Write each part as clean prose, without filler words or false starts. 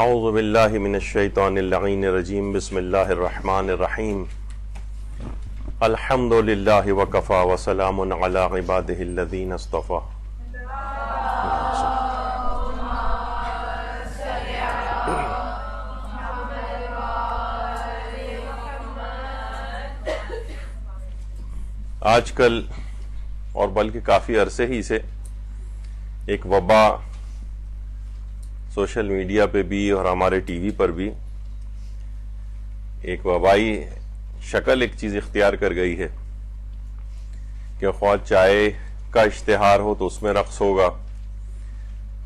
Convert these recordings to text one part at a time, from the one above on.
اعوذ باللہ من الشیطان اللعین الرجیم بسم اللہ الرحمن الرحیم الحمد للہ وکفی وسلام علی عبادہ الذین اصطفی. آج کل اور بلکہ کافی عرصے ہی سے ایک وبا سوشل میڈیا پہ بھی اور ہمارے ٹی وی پر بھی ایک وبائی شکل ایک چیز اختیار کر گئی ہے کہ خواہ چائے کا اشتہار ہو تو اس میں رقص ہوگا،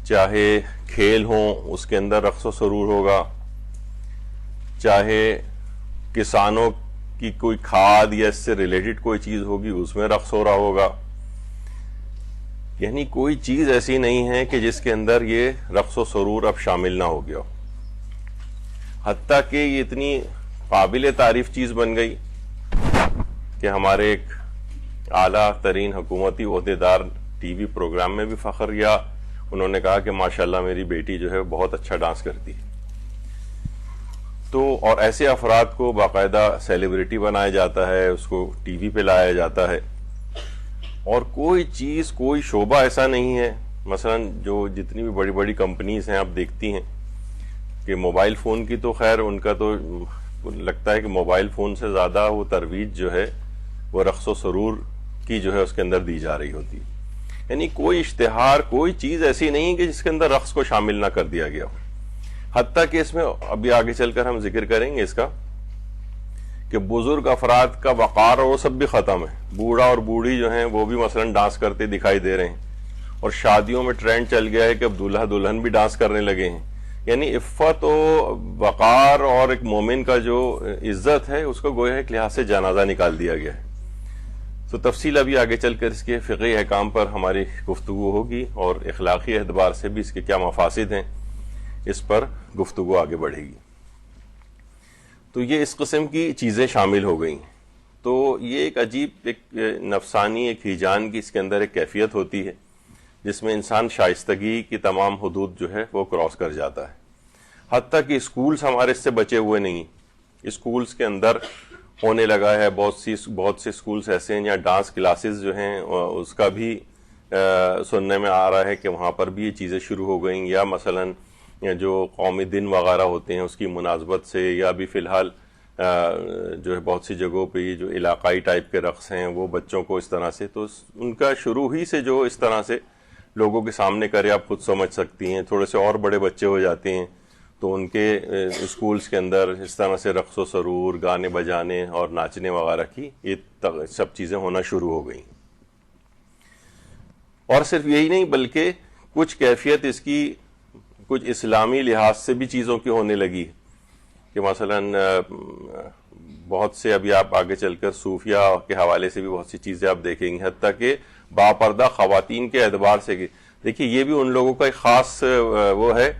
چاہے کھیل ہوں اس کے اندر رقص و سرور ہوگا، چاہے کسانوں کی کوئی کھاد یا اس سے ریلیٹڈ کوئی چیز ہوگی اس میں رقص ہو رہا ہوگا. یعنی کوئی چیز ایسی نہیں ہے کہ جس کے اندر یہ رقص و سرور اب شامل نہ ہو گیا. حتیٰ کہ یہ اتنی قابل تعریف چیز بن گئی کہ ہمارے ایک اعلیٰ ترین حکومتی عہدیدار ٹی وی پروگرام میں بھی فخر کیا. انہوں نے کہا کہ ماشاءاللہ میری بیٹی جو ہے بہت اچھا ڈانس کرتی ہے. تو اور ایسے افراد کو باقاعدہ سیلیبریٹی بنایا جاتا ہے، اس کو ٹی وی پہ لایا جاتا ہے. اور کوئی چیز کوئی شعبہ ایسا نہیں ہے، مثلا جو جتنی بھی بڑی بڑی کمپنیز ہیں آپ دیکھتی ہیں کہ موبائل فون کی تو خیر ان کا تو لگتا ہے کہ موبائل فون سے زیادہ وہ ترویج جو ہے وہ رقص و سرور کی جو ہے اس کے اندر دی جا رہی ہوتی ہے. یعنی کوئی اشتہار کوئی چیز ایسی نہیں کہ جس کے اندر رقص کو شامل نہ کر دیا گیا ہو. حتیٰ کہ اس میں ابھی آگے چل کر ہم ذکر کریں گے اس کا کہ بزرگ افراد کا وقار اور وہ سب بھی ختم ہے. بوڑھا اور بوڑھی جو ہیں وہ بھی مثلا ڈانس کرتے دکھائی دے رہے ہیں، اور شادیوں میں ٹرینڈ چل گیا ہے کہ اب دولہا دلہن بھی ڈانس کرنے لگے ہیں. یعنی عفت و وقار اور ایک مومن کا جو عزت ہے اس کو گویا ایک لحاظ سے جنازہ نکال دیا گیا ہے. تو تفصیل ابھی آگے چل کر اس کے فقہی احکام پر ہماری گفتگو ہوگی اور اخلاقی اعتبار سے بھی اس کے کیا مفاسد ہیں اس پر گفتگو آگے بڑھے گی. تو یہ اس قسم کی چیزیں شامل ہو گئیں. تو یہ ایک عجیب ایک نفسانی ایک ہیجان کی اس کے اندر ایک کیفیت ہوتی ہے جس میں انسان شائستگی کی تمام حدود جو ہے وہ کراس کر جاتا ہے. حتیٰ کہ اسکولز ہمارے اس سے بچے ہوئے نہیں. اسکولز کے اندر ہونے لگا ہے بہت سے اسکولز ایسے ہیں جہاں ڈانس کلاسز جو ہیں اس کا بھی سننے میں آ رہا ہے کہ وہاں پر بھی یہ چیزیں شروع ہو گئیں. یا مثلاً جو قومی دن وغیرہ ہوتے ہیں اس کی مناسبت سے، یا بھی فی الحال جو ہے بہت سی جگہوں پہ یہ جو علاقائی ٹائپ کے رقص ہیں وہ بچوں کو اس طرح سے، تو ان کا شروع ہی سے جو اس طرح سے لوگوں کے سامنے کرے آپ خود سمجھ سکتی ہیں. تھوڑے سے اور بڑے بچے ہو جاتے ہیں تو ان کے اسکولز کے اندر اس طرح سے رقص و سرور، گانے بجانے اور ناچنے وغیرہ کی یہ سب چیزیں ہونا شروع ہو گئیں. اور صرف یہی نہیں بلکہ کچھ کیفیت اس کی کچھ اسلامی لحاظ سے بھی چیزوں کی ہونے لگی کہ مثلا بہت سے ابھی آپ آگے چل کر صوفیہ کے حوالے سے بھی بہت سی چیزیں آپ دیکھیں گے. حتیٰ کہ باپردہ خواتین کے اعتبار سے دیکھیے یہ بھی ان لوگوں کا ایک خاص وہ ہے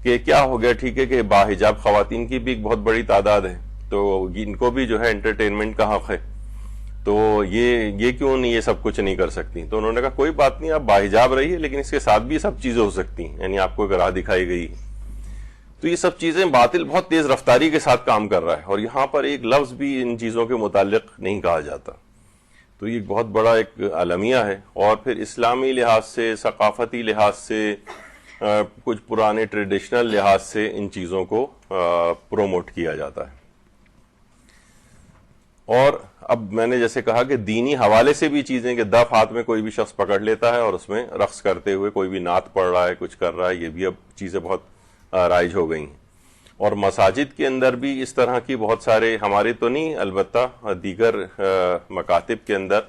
کہ کیا ہو گیا، ٹھیک ہے کہ باحجاب خواتین کی بھی ایک بہت بڑی تعداد ہے تو ان کو بھی جو ہے انٹرٹینمنٹ کا حق ہے، تو یہ کیوں نہیں یہ سب کچھ نہیں کر سکتی. تو انہوں نے کہا کوئی بات نہیں، آپ باحجاب رہیے لیکن اس کے ساتھ بھی سب چیزیں ہو سکتی ہیں. یعنی آپ کو ایک راہ دکھائی گئی. تو یہ سب چیزیں باطل بہت تیز رفتاری کے ساتھ کام کر رہا ہے، اور یہاں پر ایک لفظ بھی ان چیزوں کے متعلق نہیں کہا جاتا. تو یہ بہت بڑا ایک المیہ ہے. اور پھر اسلامی لحاظ سے، ثقافتی لحاظ سے، کچھ پرانے ٹریڈیشنل لحاظ سے ان چیزوں کو پروموٹ کیا جاتا ہے. اور اب میں نے جیسے کہا کہ دینی حوالے سے بھی چیزیں کہ دف ہاتھ میں کوئی بھی شخص پکڑ لیتا ہے اور اس میں رقص کرتے ہوئے کوئی بھی نعت پڑھ رہا ہے، کچھ کر رہا ہے، یہ بھی اب چیزیں بہت رائج ہو گئی ہیں. اور مساجد کے اندر بھی اس طرح کی بہت سارے، ہمارے تو نہیں البتہ دیگر مکاتب کے اندر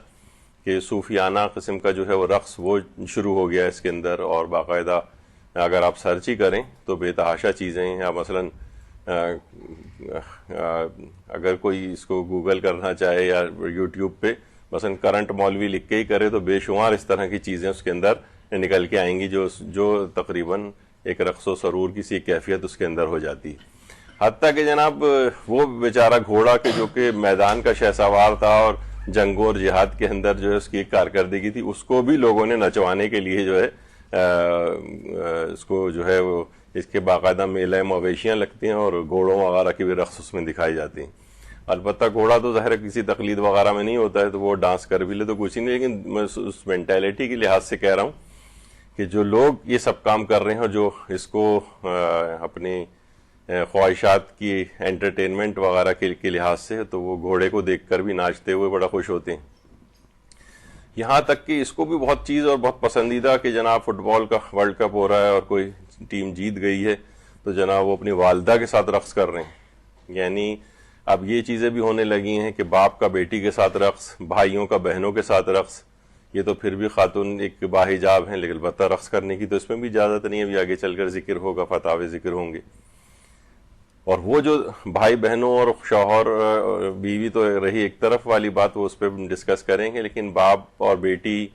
کہ صوفیانہ قسم کا جو ہے وہ رقص وہ شروع ہو گیا اس کے اندر. اور باقاعدہ اگر آپ سرچ ہی کریں تو بے تحاشا چیزیں ہیں. یا مثلاً اگر کوئی اس کو گوگل کرنا چاہے یا یوٹیوب پہ مثلا کرنٹ مولوی لکھ کے ہی کرے تو بے شمار اس طرح کی چیزیں اس کے اندر نکل کے آئیں گی جو تقریباً ایک رقص و سرور کی سی کیفیت اس کے اندر ہو جاتی. حتیٰ کہ جناب وہ بیچارہ گھوڑا کہ جو کہ میدان کا شہسوار تھا اور جنگوں اور جہاد کے اندر جو ہے اس کی ایک کارکردگی تھی، اس کو بھی لوگوں نے نچوانے کے لیے جو ہے اس کو جو ہے وہ اس کے باقاعدہ میلے مویشیاں لگتی ہیں اور گھوڑوں وغیرہ کی بھی رقص اس میں دکھائی جاتی ہیں. البتہ گھوڑا تو ظاہر کسی تقلید وغیرہ میں نہیں ہوتا ہے تو وہ ڈانس کر بھی لے تو کچھ نہیں, لیکن میں اس مینٹیلٹی کے لحاظ سے کہہ رہا ہوں کہ جو لوگ یہ سب کام کر رہے ہیں اور جو اس کو اپنی خواہشات کی انٹرٹینمنٹ وغیرہ کے لحاظ سے, تو وہ گھوڑے کو دیکھ کر بھی ناچتے ہوئے بڑا خوش ہوتے ہیں. یہاں تک کہ اس کو بھی بہت چیز اور بہت پسندیدہ کہ جناب فٹ بال کا ورلڈ کپ ہو رہا ہے اور کوئی ٹیم جیت گئی ہے تو جناب وہ اپنی والدہ کے ساتھ رقص کر رہے ہیں. یعنی اب یہ چیزیں بھی ہونے لگی ہیں کہ باپ کا بیٹی کے ساتھ رقص, بھائیوں کا بہنوں کے ساتھ رقص. یہ تو پھر بھی خاتون ایک باحجاب ہیں, لیکن البتہ رقص کرنے کی تو اس میں بھی اجازت نہیں ہے, ابھی آگے چل کر ذکر ہوگا, فتاوے ذکر ہوں گے. اور وہ جو بھائی بہنوں اور شوہر بیوی تو رہی ایک طرف والی بات, وہ اس پہ ڈسکس کریں گے, لیکن باپ اور بیٹی,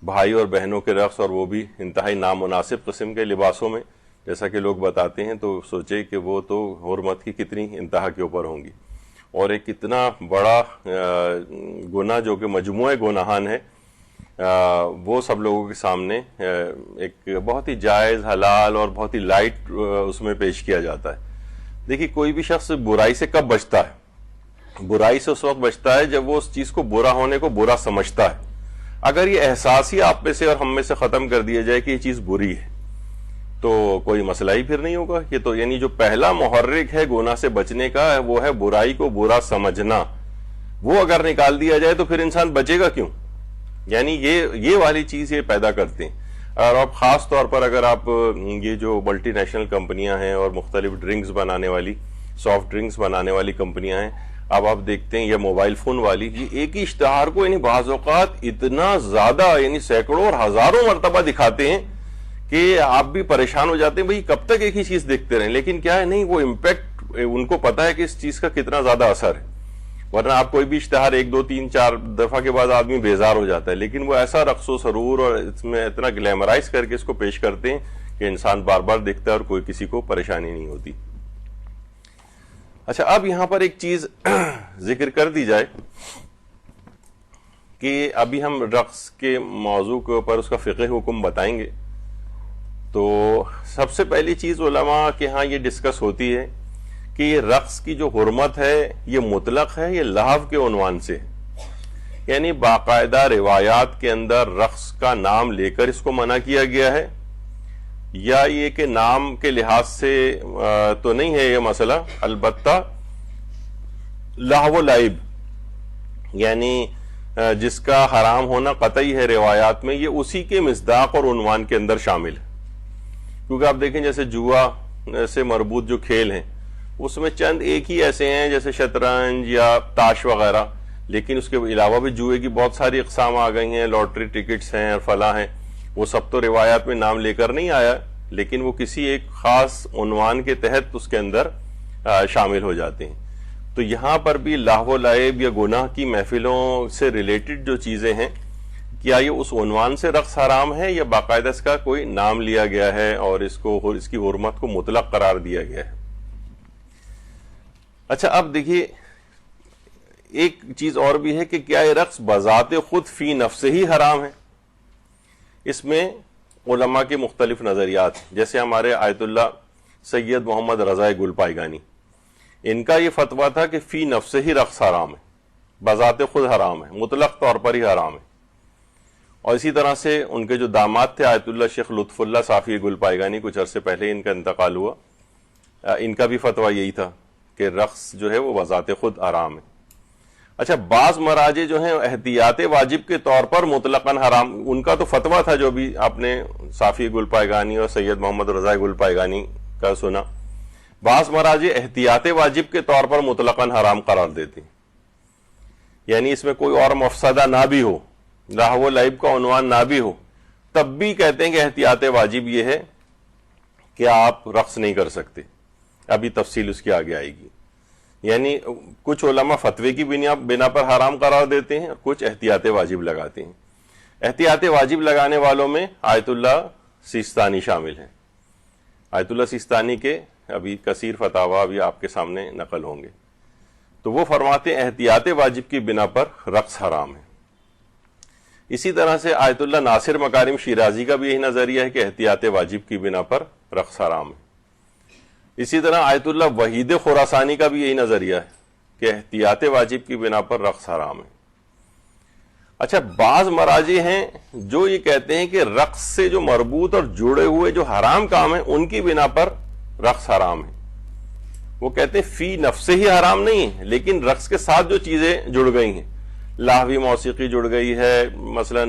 بھائی اور بہنوں کے رقص, اور وہ بھی انتہائی نامناسب قسم کے لباسوں میں, جیسا کہ لوگ بتاتے ہیں, تو سوچے کہ وہ تو حرمت کی کتنی انتہا کے اوپر ہوں گی. اور ایک اتنا بڑا گناہ جو کہ مجموعہ گناہان ہے, وہ سب لوگوں کے سامنے ایک بہت ہی جائز, حلال اور بہت ہی لائٹ اس میں پیش کیا جاتا ہے. دیکھیے کوئی بھی شخص برائی سے کب بچتا ہے؟ برائی سے اس وقت بچتا ہے جب وہ اس چیز کو برا ہونے کو برا سمجھتا ہے. اگر یہ احساس ہی آپ میں سے اور ہم میں سے ختم کر دیا جائے کہ یہ چیز بری ہے تو کوئی مسئلہ ہی پھر نہیں ہوگا. یہ تو یعنی جو پہلا محرک ہے گناہ سے بچنے کا وہ ہے برائی کو برا سمجھنا. وہ اگر نکال دیا جائے تو پھر انسان بچے گا کیوں؟ یعنی یہ والی چیز یہ پیدا کرتے ہیں. اور اب خاص طور پر اگر آپ یہ جو ملٹی نیشنل کمپنیاں ہیں اور مختلف ڈرنکس بنانے والی, سافٹ ڈرنکس بنانے والی کمپنیاں ہیں, اب آپ دیکھتے ہیں یہ موبائل فون والی, یہ ایک ہی اشتہار کو یعنی بعض اوقات اتنا زیادہ یعنی سینکڑوں اور ہزاروں مرتبہ دکھاتے ہیں کہ آپ بھی پریشان ہو جاتے ہیں, بھئی کب تک ایک ہی چیز دیکھتے رہیں. لیکن کیا ہے, نہیں, وہ امپیکٹ ان کو پتا ہے کہ اس چیز کا کتنا زیادہ اثر ہے. ورنہ آپ کوئی بھی اشتہار 1 2 3 4 دفعہ کے بعد آدمی بیزار ہو جاتا ہے, لیکن وہ ایسا رقص و سرور اور اس میں اتنا گلیمرائز کر کے اس کو پیش کرتے ہیں کہ انسان بار بار دیکھتا ہے اور کوئی کسی کو پریشانی نہیں ہوتی. اچھا, اب یہاں پر ایک چیز ذکر کر دی جائے کہ ابھی ہم رقص کے موضوع کے اوپر اس کا فقہ حکم بتائیں گے. تو سب سے پہلی چیز علماء کے ہاں یہ ڈسکس ہوتی ہے کہ یہ رقص کی جو حرمت ہے یہ مطلق ہے, یہ لہو کے عنوان سے, یعنی باقاعدہ روایات کے اندر رقص کا نام لے کر اس کو منع کیا گیا ہے, یا یہ کہ نام کے لحاظ سے تو نہیں ہے یہ مسئلہ, البتہ لہو و لعب یعنی جس کا حرام ہونا قطعی ہے روایات میں, یہ اسی کے مصداق اور عنوان کے اندر شامل ہے. کیونکہ آپ دیکھیں جیسے جوا سے مربوط جو کھیل ہیں اس میں چند ایک ہی ایسے ہیں جیسے شطرنج یا تاش وغیرہ, لیکن اس کے علاوہ بھی جوئے کی بہت ساری اقسام آ گئی ہیں, لاٹری ٹکٹس ہیں اور فلاں ہیں. وہ سب تو روایات میں نام لے کر نہیں آیا, لیکن وہ کسی ایک خاص عنوان کے تحت اس کے اندر شامل ہو جاتے ہیں. تو یہاں پر بھی لہو و لعب یا گناہ کی محفلوں سے ریلیٹڈ جو چیزیں ہیں, کیا یہ اس عنوان سے رقص حرام ہے یا باقاعدہ اس کا کوئی نام لیا گیا ہے اور اس کی حرمت کو مطلق قرار دیا گیا ہے؟ اچھا, اب دیکھیے ایک چیز اور بھی ہے کہ کیا یہ رقص بذات خود فی نفس ہی حرام ہے؟ اس میں علماء کے مختلف نظریات, جیسے ہمارے آیت اللہ سید محمد رضا گل پائگانی, ان کا یہ فتویٰ تھا کہ فی نفس ہی رقص حرام ہے, بذات خود حرام ہے, مطلق طور پر ہی حرام ہے. اور اسی طرح سے ان کے جو داماد تھے آیت اللہ شیخ لطف اللہ صافی گل پائگانی, کچھ عرصے پہلے ان کا انتقال ہوا, ان کا بھی فتویٰ یہی تھا کہ رقص جو ہے وہ بذات خود حرام ہے. اچھا, بعض مراجع جو ہیں احتیاط واجب کے طور پر مطلقاً حرام, ان کا تو فتویٰ تھا جو بھی آپ نے صافی گل پائگانی اور سید محمد رضا گل پائگانی کا سنا. بعض مراجع احتیاط واجب کے طور پر مطلقاً حرام قرار دیتے ہیں, یعنی اس میں کوئی اور مفسدہ نہ بھی ہو, لہو و لعب کا عنوان نہ بھی ہو, تب بھی کہتے ہیں کہ احتیاط واجب یہ ہے کہ آپ رقص نہیں کر سکتے. ابھی تفصیل اس کی آگے آئے گی. یعنی کچھ علماء فتوے کی بنا پر حرام قرار دیتے ہیں اور کچھ احتیاط واجب لگاتے ہیں. احتیاط واجب لگانے والوں میں آیت اللہ سیستانی شامل ہیں. آیت اللہ سیستانی کے ابھی کثیر فتاوی بھی آپ کے سامنے نقل ہوں گے. تو وہ فرماتے ہیں احتیاط واجب کی بنا پر رقص حرام ہے. اسی طرح سے آیت اللہ ناصر مکارم شیرازی کا بھی یہی نظریہ ہے کہ احتیاط واجب کی بنا پر رقص حرام ہے. اسی طرح آیت اللہ وحید خراسانی کا بھی یہی نظریہ ہے کہ احتیاط واجب کی بنا پر رقص حرام ہے۔ اچھا، بعض مراجع ہیں جو یہ کہتے ہیں کہ رقص سے جو مربوط اور جڑے ہوئے جو حرام کام ہیں ان کی بنا پر رقص حرام ہے۔ وہ کہتے ہیں فی نفس ہی حرام نہیں ہے، لیکن رقص کے ساتھ جو چیزیں جڑ گئی ہیں، لاہوی موسیقی جڑ گئی ہے، مثلا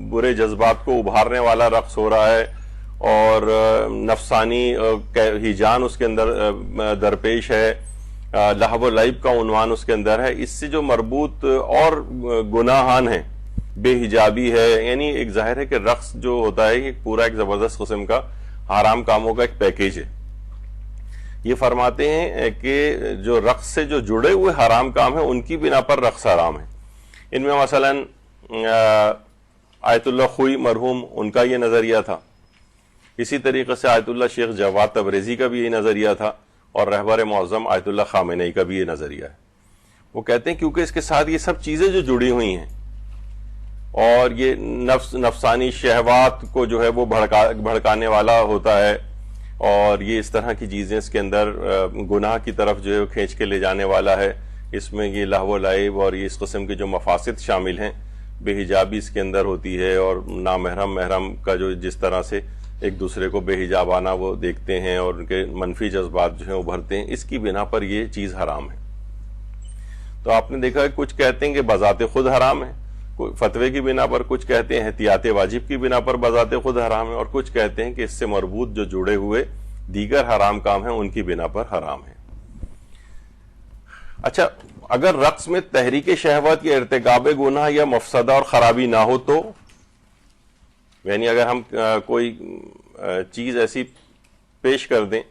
برے جذبات کو ابھارنے والا رقص ہو رہا ہے، اور نفسانی ہیجان اس کے اندر درپیش ہے، لہو و لعب کا عنوان اس کے اندر ہے، اس سے جو مربوط اور گناہان ہیں، بے حجابی ہے، یعنی ایک ظاہر ہے کہ رقص جو ہوتا ہے یہ پورا ایک زبردست قسم کا حرام کاموں کا ایک پیکیج ہے۔ یہ فرماتے ہیں کہ جو رقص سے جو جڑے ہوئے حرام کام ہیں ان کی بنا پر رقص حرام ہے۔ ان میں مثلا آیت اللہ خوئی مرحوم ان کا یہ نظریہ تھا، اسی طریقے سے آیت اللہ شیخ جواد تبریزی کا بھی یہ نظریہ تھا، اور رہبر معظم آیت اللہ خامنئی کا بھی یہ نظریہ ہے۔ وہ کہتے ہیں کیونکہ اس کے ساتھ یہ سب چیزیں جو جڑی ہوئی ہیں، اور یہ نفسانی شہوات کو جو ہے وہ بھڑکانے والا ہوتا ہے، اور یہ اس طرح کی چیزیں اس کے اندر گناہ کی طرف جو ہے کھینچ کے لے جانے والا ہے، اس میں یہ لہو و لعب اور یہ اس قسم کے جو مفاسد شامل ہیں، بے حجابی اس کے اندر ہوتی ہے، اور نامحرم محرم کا جو جس طرح سے ایک دوسرے کو بے حجابانہ وہ دیکھتے ہیں اور ان کے منفی جذبات جو ہیں ابھرتے ہیں، اس کی بنا پر یہ چیز حرام ہے۔ تو آپ نے دیکھا کہ کچھ کہتے ہیں کہ بذات خود حرام ہے، فتوے کی بنا پر، کچھ کہتے ہیں احتیاط واجب کی بنا پر بذات خود حرام ہے، اور کچھ کہتے ہیں کہ اس سے مربوط جو جڑے ہوئے دیگر حرام کام ہیں ان کی بنا پر حرام ہے۔ اچھا، اگر رقص میں تحریک شہوت یا ارتکاب گناہ یا مفسدہ اور خرابی نہ ہو تو، یعنی اگر ہم کوئی چیز ایسی پیش کر دیں،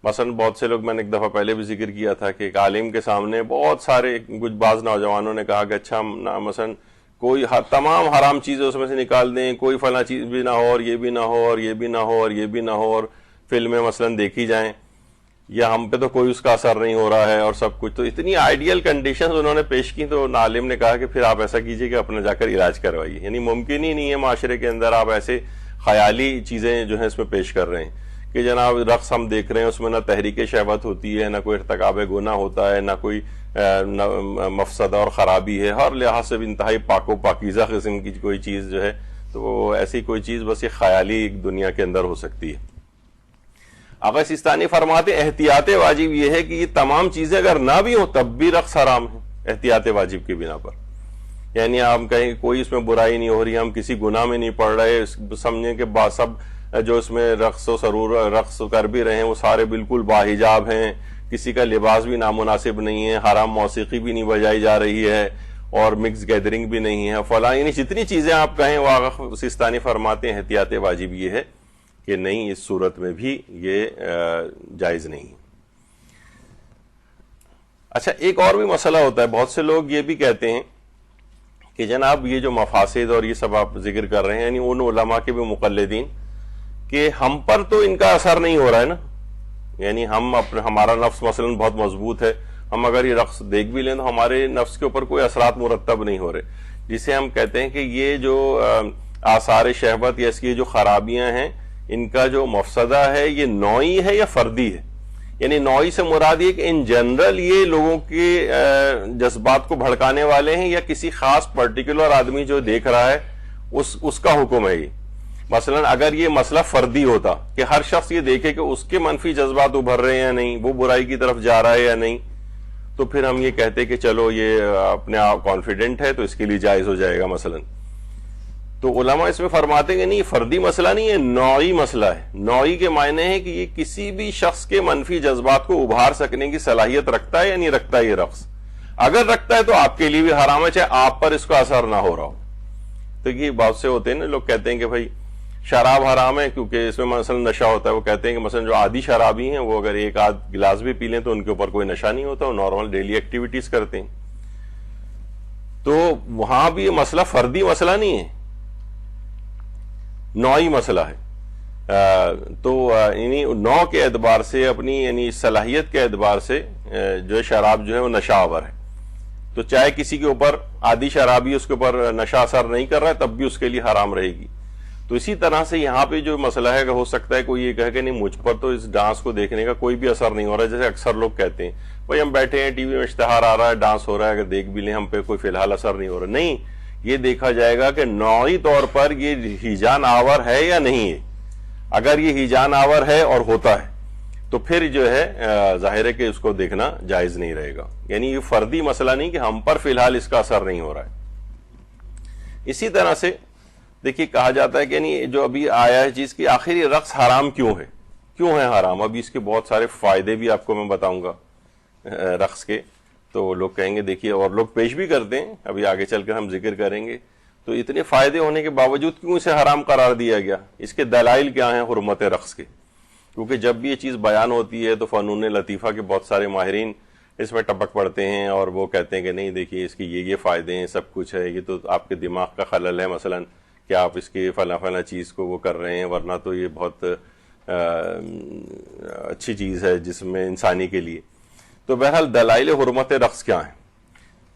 مثلا بہت سے لوگ، میں نے ایک دفعہ پہلے بھی ذکر کیا تھا کہ ایک عالم کے سامنے بہت سارے بعض نوجوانوں نے کہا کہ اچھا مثلا کوئی تمام حرام چیزیں اس میں سے نکال دیں، کوئی فلاں چیز بھی نہ ہو، اور یہ بھی نہ ہو، اور یہ بھی نہ ہو، اور یہ بھی نہ ہو، اور فلمیں مثلا دیکھی جائیں، یا ہم پہ تو کوئی اس کا اثر نہیں ہو رہا ہے، اور سب کچھ۔ تو اتنی آئیڈیل کنڈیشنز انہوں نے پیش کی، تو عالم نے کہا کہ پھر آپ ایسا کیجئے کہ اپنا جا کر علاج کروائیے، یعنی ممکن ہی نہیں ہے معاشرے کے اندر آپ ایسے خیالی چیزیں جو ہیں اس میں پیش کر رہے ہیں کہ جناب رقص ہم دیکھ رہے ہیں، اس میں نہ تحریک شہوت ہوتی ہے، نہ کوئی ارتکاب گناہ ہوتا ہے، نہ کوئی مفسدہ اور خرابی ہے، ہر لحاظ سے انتہائی پاک و پاکیزہ قسم کی کوئی چیز جو ہے، تو وہ ایسی کوئی چیز بس یہ خیالی دنیا کے اندر ہو سکتی ہے۔ آقا سیستانی فرماتے احتیاط واجب یہ ہے کہ یہ تمام چیزیں اگر نہ بھی ہو تب بھی رقص حرام ہے احتیاط واجب کی بنا پر۔ یعنی آپ کہیں کوئی اس میں برائی نہیں ہو رہی، ہم کسی گناہ میں نہیں پڑ رہے، سمجھیں کہ سب جو اس میں رقص و سرور رقص کر بھی رہے ہیں وہ سارے بالکل باحجاب ہیں، کسی کا لباس بھی نامناسب نہیں ہے، حرام موسیقی بھی نہیں بجائی جا رہی ہے، اور مکس گیدرنگ بھی نہیں ہے، فلاں، یعنی جتنی چیزیں آپ کہیں وہ آقا سیستانی فرماتے ہیں احتیاط واجب یہ ہے کہ نہیں، اس صورت میں بھی یہ جائز نہیں۔ اچھا، ایک اور بھی مسئلہ ہوتا ہے، بہت سے لوگ یہ بھی کہتے ہیں کہ جناب یہ جو مفاسد اور یہ سب آپ ذکر کر رہے ہیں، یعنی ان علماء کے بھی مقلدین، کہ ہم پر تو ان کا اثر نہیں ہو رہا ہے نا، یعنی ہمارا نفس مثلا بہت مضبوط ہے، ہم اگر یہ رقص دیکھ بھی لیں تو ہمارے نفس کے اوپر کوئی اثرات مرتب نہیں ہو رہے، جسے ہم کہتے ہیں کہ یہ جو آثار شہوت یا اس کی جو خرابیاں ہیں، ان کا جو مفسدہ ہے یہ نوعی ہے یا فردی ہے۔ یعنی نوعی سے مراد یہ کہ ان جنرل یہ لوگوں کے جذبات کو بھڑکانے والے ہیں، یا کسی خاص پرٹیکولر آدمی جو دیکھ رہا ہے اس کا حکم ہے یہ۔ مثلا اگر یہ مسئلہ فردی ہوتا کہ ہر شخص یہ دیکھے کہ اس کے منفی جذبات ابھر رہے ہیں یا نہیں، وہ برائی کی طرف جا رہا ہے یا نہیں، تو پھر ہم یہ کہتے کہ چلو یہ اپنے آپ کانفیڈنٹ ہے تو اس کے لیے جائز ہو جائے گا مثلا۔ تو علماء اس میں فرماتے ہیں کہ نہیں، فردی مسئلہ نہیں ہے، نوعی مسئلہ ہے۔ نوعی کے معنی ہے کہ یہ کسی بھی شخص کے منفی جذبات کو ابھار سکنے کی صلاحیت رکھتا ہے یا نہیں رکھتا ہے یہ رقص۔ اگر رکھتا ہے تو آپ کے لیے بھی حرام ہے، چاہے آپ پر اس کا اثر نہ ہو رہا ہو۔ تو یہ بہت سے ہوتے ہیں نا، لوگ کہتے ہیں کہ بھائی شراب حرام ہے کیونکہ اس میں مثلا نشہ ہوتا ہے، وہ کہتے ہیں کہ مثلا جو عادی شرابی ہیں وہ اگر ایک آدھ گلاس بھی پی لیں تو ان کے اوپر کوئی نشہ نہیں ہوتا، وہ نارمل ڈیلی ایکٹیویٹیز کرتے ہیں۔ تو وہاں بھی یہ مسئلہ فردی مسئلہ نہیں ہے، نوعی مسئلہ ہے۔ تو یعنی نوع کے اعتبار سے، اپنی یعنی صلاحیت کے اعتبار سے جو شراب جو ہے وہ نشہ آور ہے، تو چاہے کسی کے اوپر عادی شرابی اس کے اوپر نشہ اثر نہیں کر رہا ہے تب بھی اس کے لیے حرام رہے گی۔ تو اسی طرح سے یہاں پہ جو مسئلہ ہے کہ ہو سکتا ہے کوئی یہ کہے کہ نہیں مجھ پر تو اس ڈانس کو دیکھنے کا کوئی بھی اثر نہیں ہو رہا ہے، جیسے اکثر لوگ کہتے ہیں بھائی ہم بیٹھے ہیں ٹی وی میں اشتہار آ رہا ہے، ڈانس ہو رہا ہے، اگر دیکھ بھی لیں ہم پہ کوئی فی الحال اثر نہیں ہو رہا. نہیں، یہ دیکھا جائے گا کہ نوعی طور پر یہ ہیجان آور ہے یا نہیں ہے. اگر یہ ہیجان آور ہے اور ہوتا ہے تو پھر جو ہے ظاہر ہے کہ اس کو دیکھنا جائز نہیں رہے گا. یعنی یہ فردی مسئلہ نہیں کہ ہم پر فی الحال اس کا اثر نہیں ہو رہا ہے. اسی طرح سے دیکھیے کہا جاتا ہے کہ یعنی جو ابھی آیا ہے چیز کی آخر یہ رقص حرام کیوں ہے، کیوں ہے حرام. ابھی اس کے بہت سارے فائدے بھی آپ کو میں بتاؤں گا رقص کے. تو لوگ کہیں گے دیکھیے، اور لوگ پیش بھی کرتے ہیں، ابھی آگے چل کر ہم ذکر کریں گے. تو اتنے فائدے ہونے کے باوجود کیوں اسے حرام قرار دیا گیا؟ اس کے دلائل کیا ہیں حرمت رقص کے؟ کیونکہ جب بھی یہ چیز بیان ہوتی ہے تو فنون لطیفہ کے بہت سارے ماہرین اس میں ٹپک پڑتے ہیں اور وہ کہتے ہیں کہ نہیں دیکھیے اس کی یہ فائدے ہیں، سب کچھ ہے، یہ تو آپ کے دماغ کا خلل ہے، مثلا کہ آپ اس کی فلاں چیز کو وہ کر رہے ہیں، ورنہ تو یہ بہت اچھی چیز ہے جسم میں انسانی کے لیے. تو بہرحال دلائل حرمت رقص کیا ہیں؟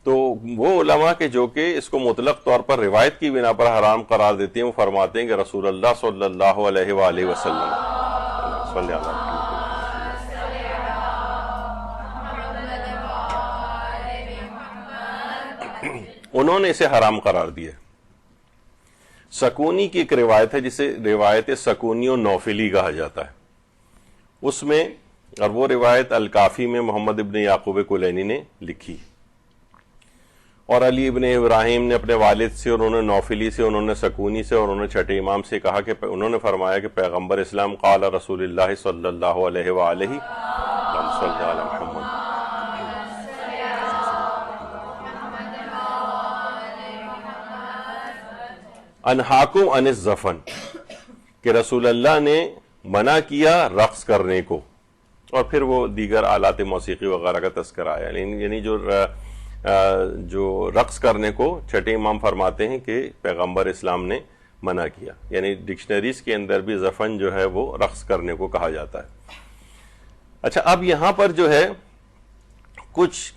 تو وہ علماء کے جو کہ اس کو مطلق طور پر روایت کی بنا پر حرام قرار دیتے ہیں، وہ فرماتے ہیں کہ رسول اللہ صلی اللہ علیہ وآلہ وسلم صلی اللہ علیہ انہوں نے اسے حرام قرار دیا. سکونی کی ایک روایت ہے جسے روایت سکونی و نوفلی کہا جاتا ہے. اس میں، اور وہ روایت الکافی میں محمد ابن یعقوب کلینی نے لکھی، اور علی ابن ابراہیم نے اپنے والد سے، اور انہوں نے نوفلی سے، انہوں نے سکونی سے، اور انہوں نے چھٹے امام سے کہا کہ انہوں نے فرمایا کہ پیغمبر اسلام قال رسول اللہ صلی اللہ علیہ وآلہ صلی علی محمد انہاکم عن الزفن، کہ رسول اللہ نے منع کیا رقص کرنے کو. اور پھر وہ دیگر آلات موسیقی وغیرہ کا تذکرہ آیا. یعنی جو رقص کرنے کو چھٹے امام فرماتے ہیں کہ پیغمبر اسلام نے منع کیا. یعنی ڈکشنریز کے اندر بھی زفن جو ہے وہ رقص کرنے کو کہا جاتا ہے. اچھا، اب یہاں پر جو ہے کچھ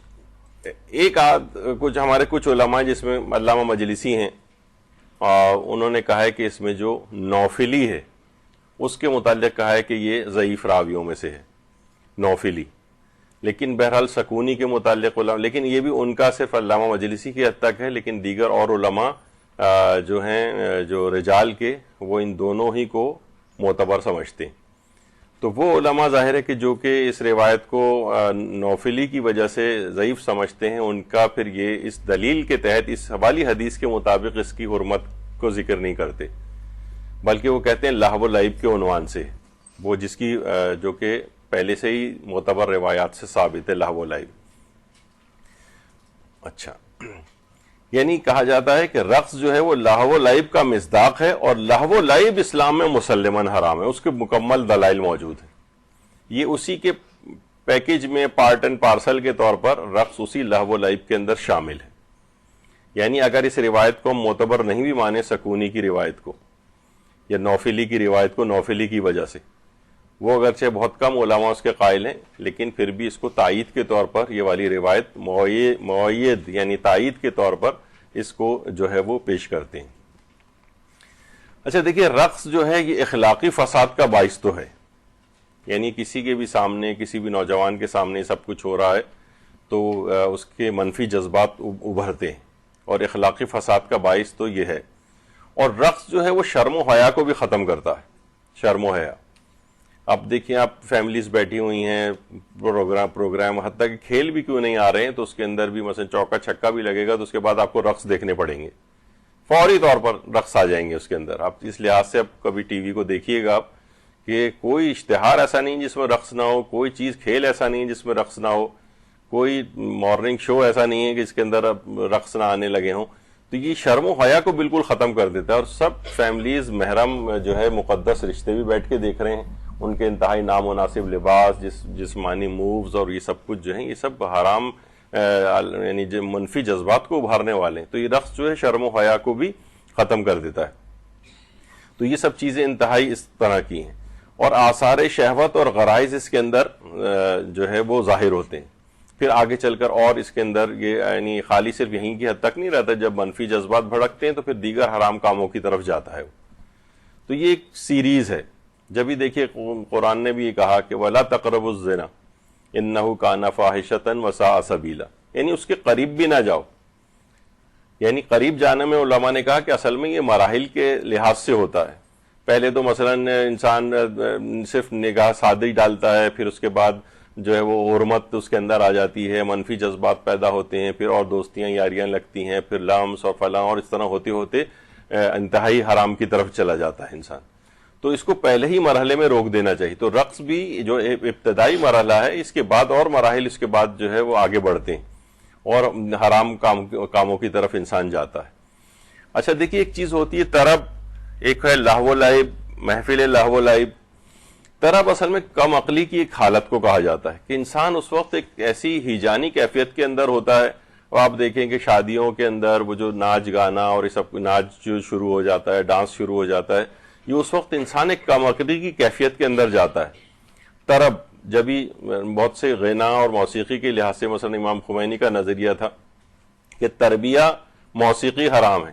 ہمارے کچھ علماء جس میں علامہ مجلسی ہیں، انہوں نے کہا ہے کہ اس میں جو نوفلی ہے اس کے متعلق کہا ہے کہ یہ ضعیف راویوں میں سے ہے نوفلی. لیکن بہرحال سکونی کے متعلق علماء، لیکن یہ بھی ان کا صرف علامہ مجلسی کی حد تک ہے، لیکن دیگر اور علماء جو ہیں جو رجال کے، وہ ان دونوں ہی کو معتبر سمجھتے ہیں. تو وہ علماء ظاہر ہے کہ جو کہ اس روایت کو نوفلی کی وجہ سے ضعیف سمجھتے ہیں، ان کا پھر یہ اس دلیل کے تحت اس حوالی حدیث کے مطابق اس کی حرمت کو ذکر نہیں کرتے، بلکہ وہ کہتے ہیں لہو و لعب کے عنوان سے، وہ جس کی جو کہ پہلے سے ہی معتبر روایات سے ثابت ہے، لہو و لعب. اچھا، یعنی کہا جاتا ہے کہ رقص جو ہے وہ لہو و لعب کا مصداق ہے، اور لہو و لعب اسلام میں مسلماً حرام ہے. اس کے مکمل دلائل موجود ہیں. یہ اسی کے پیکج میں پارٹ اینڈ پارسل کے طور پر رقص اسی لہو و لعب کے اندر شامل ہے. یعنی اگر اس روایت کو ہم معتبر نہیں بھی مانے، سکونی کی روایت کو یا نوفلی کی روایت کو، نوفلی کی وجہ سے، وہ اگرچہ بہت کم علماء اس کے قائل ہیں، لیکن پھر بھی اس کو تائید کے طور پر یہ والی روایت معید یعنی تائید کے طور پر اس کو جو ہے وہ پیش کرتے ہیں. اچھا دیکھیے، رقص جو ہے یہ اخلاقی فساد کا باعث تو ہے. یعنی کسی کے بھی سامنے، کسی بھی نوجوان کے سامنے سب کچھ ہو رہا ہے تو اس کے منفی جذبات ابھرتے ہیں، اور اخلاقی فساد کا باعث تو یہ ہے. اور رقص جو ہے وہ شرم و حیا کو بھی ختم کرتا ہے، شرم و حیا. اب دیکھیں، آپ فیملیز بیٹھی ہوئی ہیں، پروگرام حتیٰ کہ کھیل بھی کیوں نہیں آ رہے ہیں تو اس کے اندر بھی مثلا چوکا چھکا بھی لگے گا تو اس کے بعد آپ کو رقص دیکھنے پڑیں گے، فوری طور پر رقص آ جائیں گے اس کے اندر. آپ اس لحاظ سے اب کبھی ٹی وی کو دیکھیے گا آپ کہ کوئی اشتہار ایسا نہیں جس میں رقص نہ ہو، کوئی چیز کھیل ایسا نہیں جس میں رقص نہ ہو، کوئی مارننگ شو ایسا نہیں ہے کہ اس کے اندر اب رقص نہ آنے لگے ہوں. تو یہ شرم و حیا کو بالکل ختم کر دیتا ہے، اور سب فیملیز محرم جو ہے مقدس رشتے بھی بیٹھ کے دیکھ رہے ہیں. ان کے انتہائی نامناسب لباس، جسمانی مووز اور یہ سب کچھ جو ہیں، یہ سب حرام یعنی منفی جذبات کو ابھارنے والے ہیں. تو یہ رقص جو ہے شرم و حیا کو بھی ختم کر دیتا ہے. تو یہ سب چیزیں انتہائی اس طرح کی ہیں، اور آثار شہوت اور غرائز اس کے اندر جو ہے وہ ظاہر ہوتے ہیں. پھر آگے چل کر اور اس کے اندر یہ یعنی خالی صرف یہیں کی حد تک نہیں رہتا، جب منفی جذبات بھڑکتے ہیں تو پھر دیگر حرام کاموں کی طرف جاتا ہے. تو یہ ایک سیریز ہے. جب ہی دیکھیے قرآن نے بھی یہ کہا کہ وَلَا تَقْرَبُوا الزِّنَا إِنَّهُ كَانَ فَاحِشَةً وَسَاءَ سَبِيلًا، یعنی اس کے قریب بھی نہ جاؤ. یعنی قریب جانے میں علماء نے کہا کہ اصل میں یہ مراحل کے لحاظ سے ہوتا ہے. پہلے تو مثلا انسان صرف نگاہ سادی ڈالتا ہے، پھر اس کے بعد جو ہے وہ غرمت اس کے اندر آ جاتی ہے، منفی جذبات پیدا ہوتے ہیں، پھر اور دوستیاں یاریاں لگتی ہیں، پھر لمس اور فلاں، اور اس طرح ہوتے ہوتے انتہائی حرام کی طرف چلا جاتا ہے انسان. تو اس کو پہلے ہی مرحلے میں روک دینا چاہیے. تو رقص بھی جو ابتدائی مرحلہ ہے، اس کے بعد اور مراحل اس کے بعد جو ہے وہ آگے بڑھتے ہیں اور حرام کاموں کی طرف انسان جاتا ہے. اچھا دیکھیے، ایک چیز ہوتی ہے طرب، ایک ہے لہو و لعب، محفل لہو و لعب. طرب اصل میں کم عقلی کی ایک حالت کو کہا جاتا ہے کہ انسان اس وقت ایک ایسی ہیجانی کیفیت کے اندر ہوتا ہے. اور آپ دیکھیں کہ شادیوں کے اندر وہ جو ناچ گانا اور یہ سب ناچ جو شروع ہو جاتا ہے، ڈانس شروع ہو جاتا ہے، یہ اس وقت انسان ایک کم عقلی کی کیفیت کے اندر جاتا ہے. طرب جبھی بہت سے غنا اور موسیقی کے لحاظ سے مثلا امام خمینی کا نظریہ تھا کہ تربیہ موسیقی حرام ہے.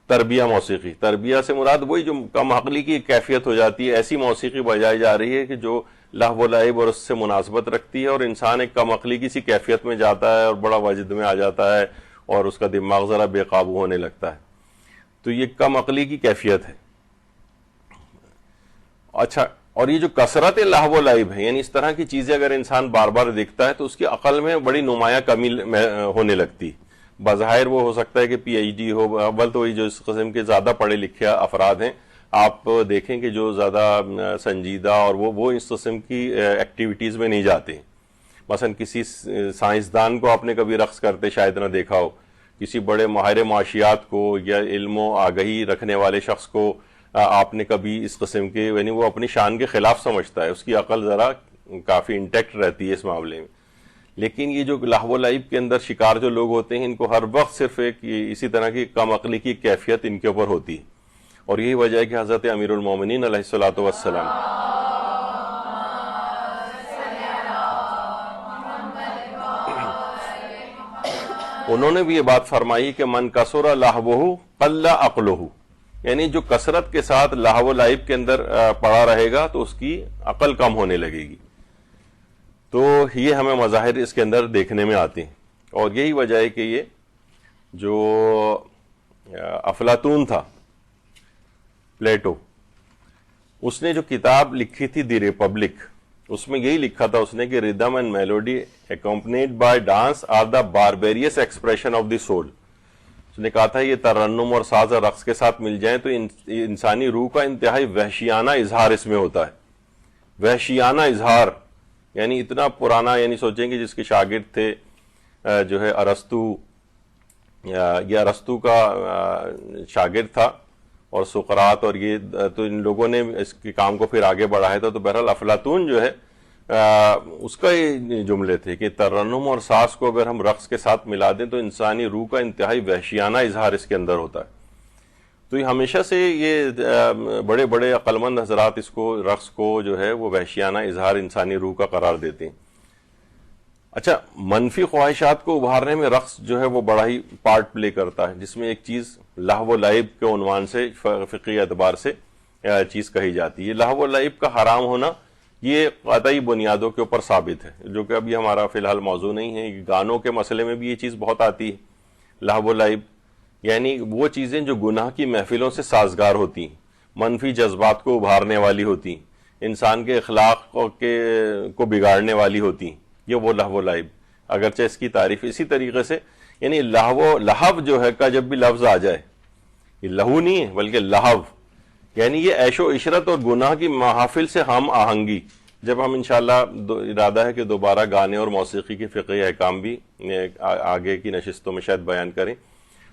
تربیہ موسیقی، تربیہ سے مراد وہی جو کم عقلی کی کیفیت ہو جاتی ہے، ایسی موسیقی بجائی جا رہی ہے کہ جو لہو و لعب اور اس سے مناسبت رکھتی ہے، اور انسان ایک کم عقلی کی سی کیفیت میں جاتا ہے اور بڑا وجد میں آ جاتا ہے اور اس کا دماغ ذرا بے قابو ہونے لگتا ہے. تو یہ کم عقلی کی کیفیت ہے. اچھا، اور یہ جو کثرت لہو و لعب ہے، یعنی اس طرح کی چیزیں اگر انسان بار بار دیکھتا ہے تو اس کی عقل میں بڑی نمایاں کمی ہونے لگتی. بظاہر وہ ہو سکتا ہے کہ پی ایچ ڈی ہو، اول تو جو اس قسم کے زیادہ پڑھے لکھے افراد ہیں، آپ دیکھیں کہ جو زیادہ سنجیدہ اور وہ اس قسم کی ایکٹیویٹیز میں نہیں جاتے. مثلا کسی سائنسدان کو آپ نے کبھی رقص کرتے شاید نہ دیکھا ہو، کسی بڑے ماہر معاشیات کو یا علم و آگہی رکھنے والے شخص کو آپ نے کبھی اس قسم کے، یعنی وہ اپنی شان کے خلاف سمجھتا ہے، اس کی عقل ذرا کافی انٹیکٹ رہتی ہے اس معاملے میں. لیکن یہ جو لہو و لعب کے اندر شکار جو لوگ ہوتے ہیں، ان کو ہر وقت صرف ایک اسی طرح کی کم عقلی کی کیفیت ان کے اوپر ہوتی ہے. اور یہی وجہ ہے کہ حضرت امیر المومنین علیہ الصلوۃ والسلام انہوں نے بھی یہ بات فرمائی کہ من کثر لہوہ قل عقلہ، یعنی جو کثرت کے ساتھ لہو و لعب کے اندر پڑا رہے گا تو اس کی عقل کم ہونے لگے گی. تو یہ ہمیں مظاہر اس کے اندر دیکھنے میں آتے ہیں. اور یہی وجہ ہے کہ یہ جو افلاطون تھا، پلیٹو، اس نے جو کتاب لکھی تھی دی ریپبلک، اس میں یہی لکھا تھا اس نے کہ rhythm and melody accompanied by dance are the barbarous expression of the soul. اس نے کہا تھا یہ ترنم اور ساز اور رقص کے ساتھ مل جائیں تو انسانی روح کا انتہائی وحشیانہ اظہار اس میں ہوتا ہے. وحشیانہ اظہار، یعنی اتنا پرانا، یعنی سوچیں کہ جس کے شاگرد تھے جو ہے ارسطو، یہ ارسطو کا شاگرد تھا، اور سقراط، اور یہ تو ان لوگوں نے اس کے کام کو پھر آگے بڑھایا تھا. تو بہرحال افلاطون جو ہے اس کا یہ جملے تھے کہ ترنم اور ساز کو اگر ہم رقص کے ساتھ ملا دیں تو انسانی روح کا انتہائی وحشیانہ اظہار اس کے اندر ہوتا ہے. تو یہ ہمیشہ سے یہ بڑے بڑے عقل مند حضرات اس کو، رقص کو جو ہے وہ وحشیانہ اظہار انسانی روح کا قرار دیتے ہیں. اچھا، منفی خواہشات کو ابھارنے میں رقص جو ہے وہ بڑا ہی پارٹ پلے کرتا ہے، جس میں ایک چیز لہو و لعب کے عنوان سے فقہی اعتبار سے چیز کہی جاتی ہے. لہو و لعب کا حرام ہونا یہ قطعی بنیادوں کے اوپر ثابت ہے، جو کہ ابھی ہمارا فی الحال موضوع نہیں ہے. گانوں کے مسئلے میں بھی یہ چیز بہت آتی ہے. لہو و لعب یعنی وہ چیزیں جو گناہ کی محفلوں سے سازگار ہوتی ہیں، منفی جذبات کو ابھارنے والی ہوتی ہیں، انسان کے اخلاق کو بگاڑنے والی ہوتی ہیں، یہ وہ لہو و لعب. اگرچہ اس کی تعریف اسی طریقے سے، یعنی لہو جو ہے کا جب بھی لفظ آ جائے، یہ لہو نہیں ہے بلکہ لہو، یعنی یہ عیش و عشرت اور گناہ کی محافل سے ہم آہنگی. جب ہم انشاءاللہ ارادہ ہے کہ دوبارہ گانے اور موسیقی کے فقہی احکام بھی آگے کی نشستوں میں شاید بیان کریں،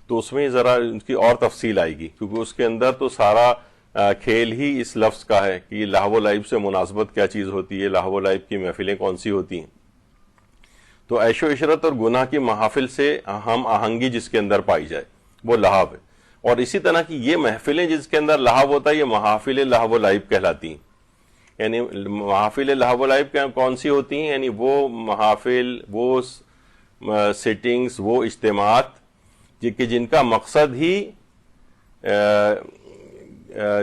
تو اس میں ذرا ان کی اور تفصیل آئے گی، کیونکہ اس کے اندر تو سارا کھیل ہی اس لفظ کا ہے کہ یہ لہو و لعب سے مناسبت کیا چیز ہوتی ہے، لہو و لعب کی محفلیں کون سی ہوتی ہیں. تو عیش و عشرت اور گناہ کی محافل سے ہم آہنگی جس کے اندر پائی جائے وہ لہو ہے. اور اسی طرح کی یہ محفلیں جس کے اندر لہو ہوتا ہے، یہ محافل لہو و لعب کہلاتی ہیں. یعنی محافل لہو و لعب کون سی ہوتی ہیں؟ یعنی وہ محافل، وہ سیٹنگز، وہ اجتماعات کہ جن کا مقصد ہی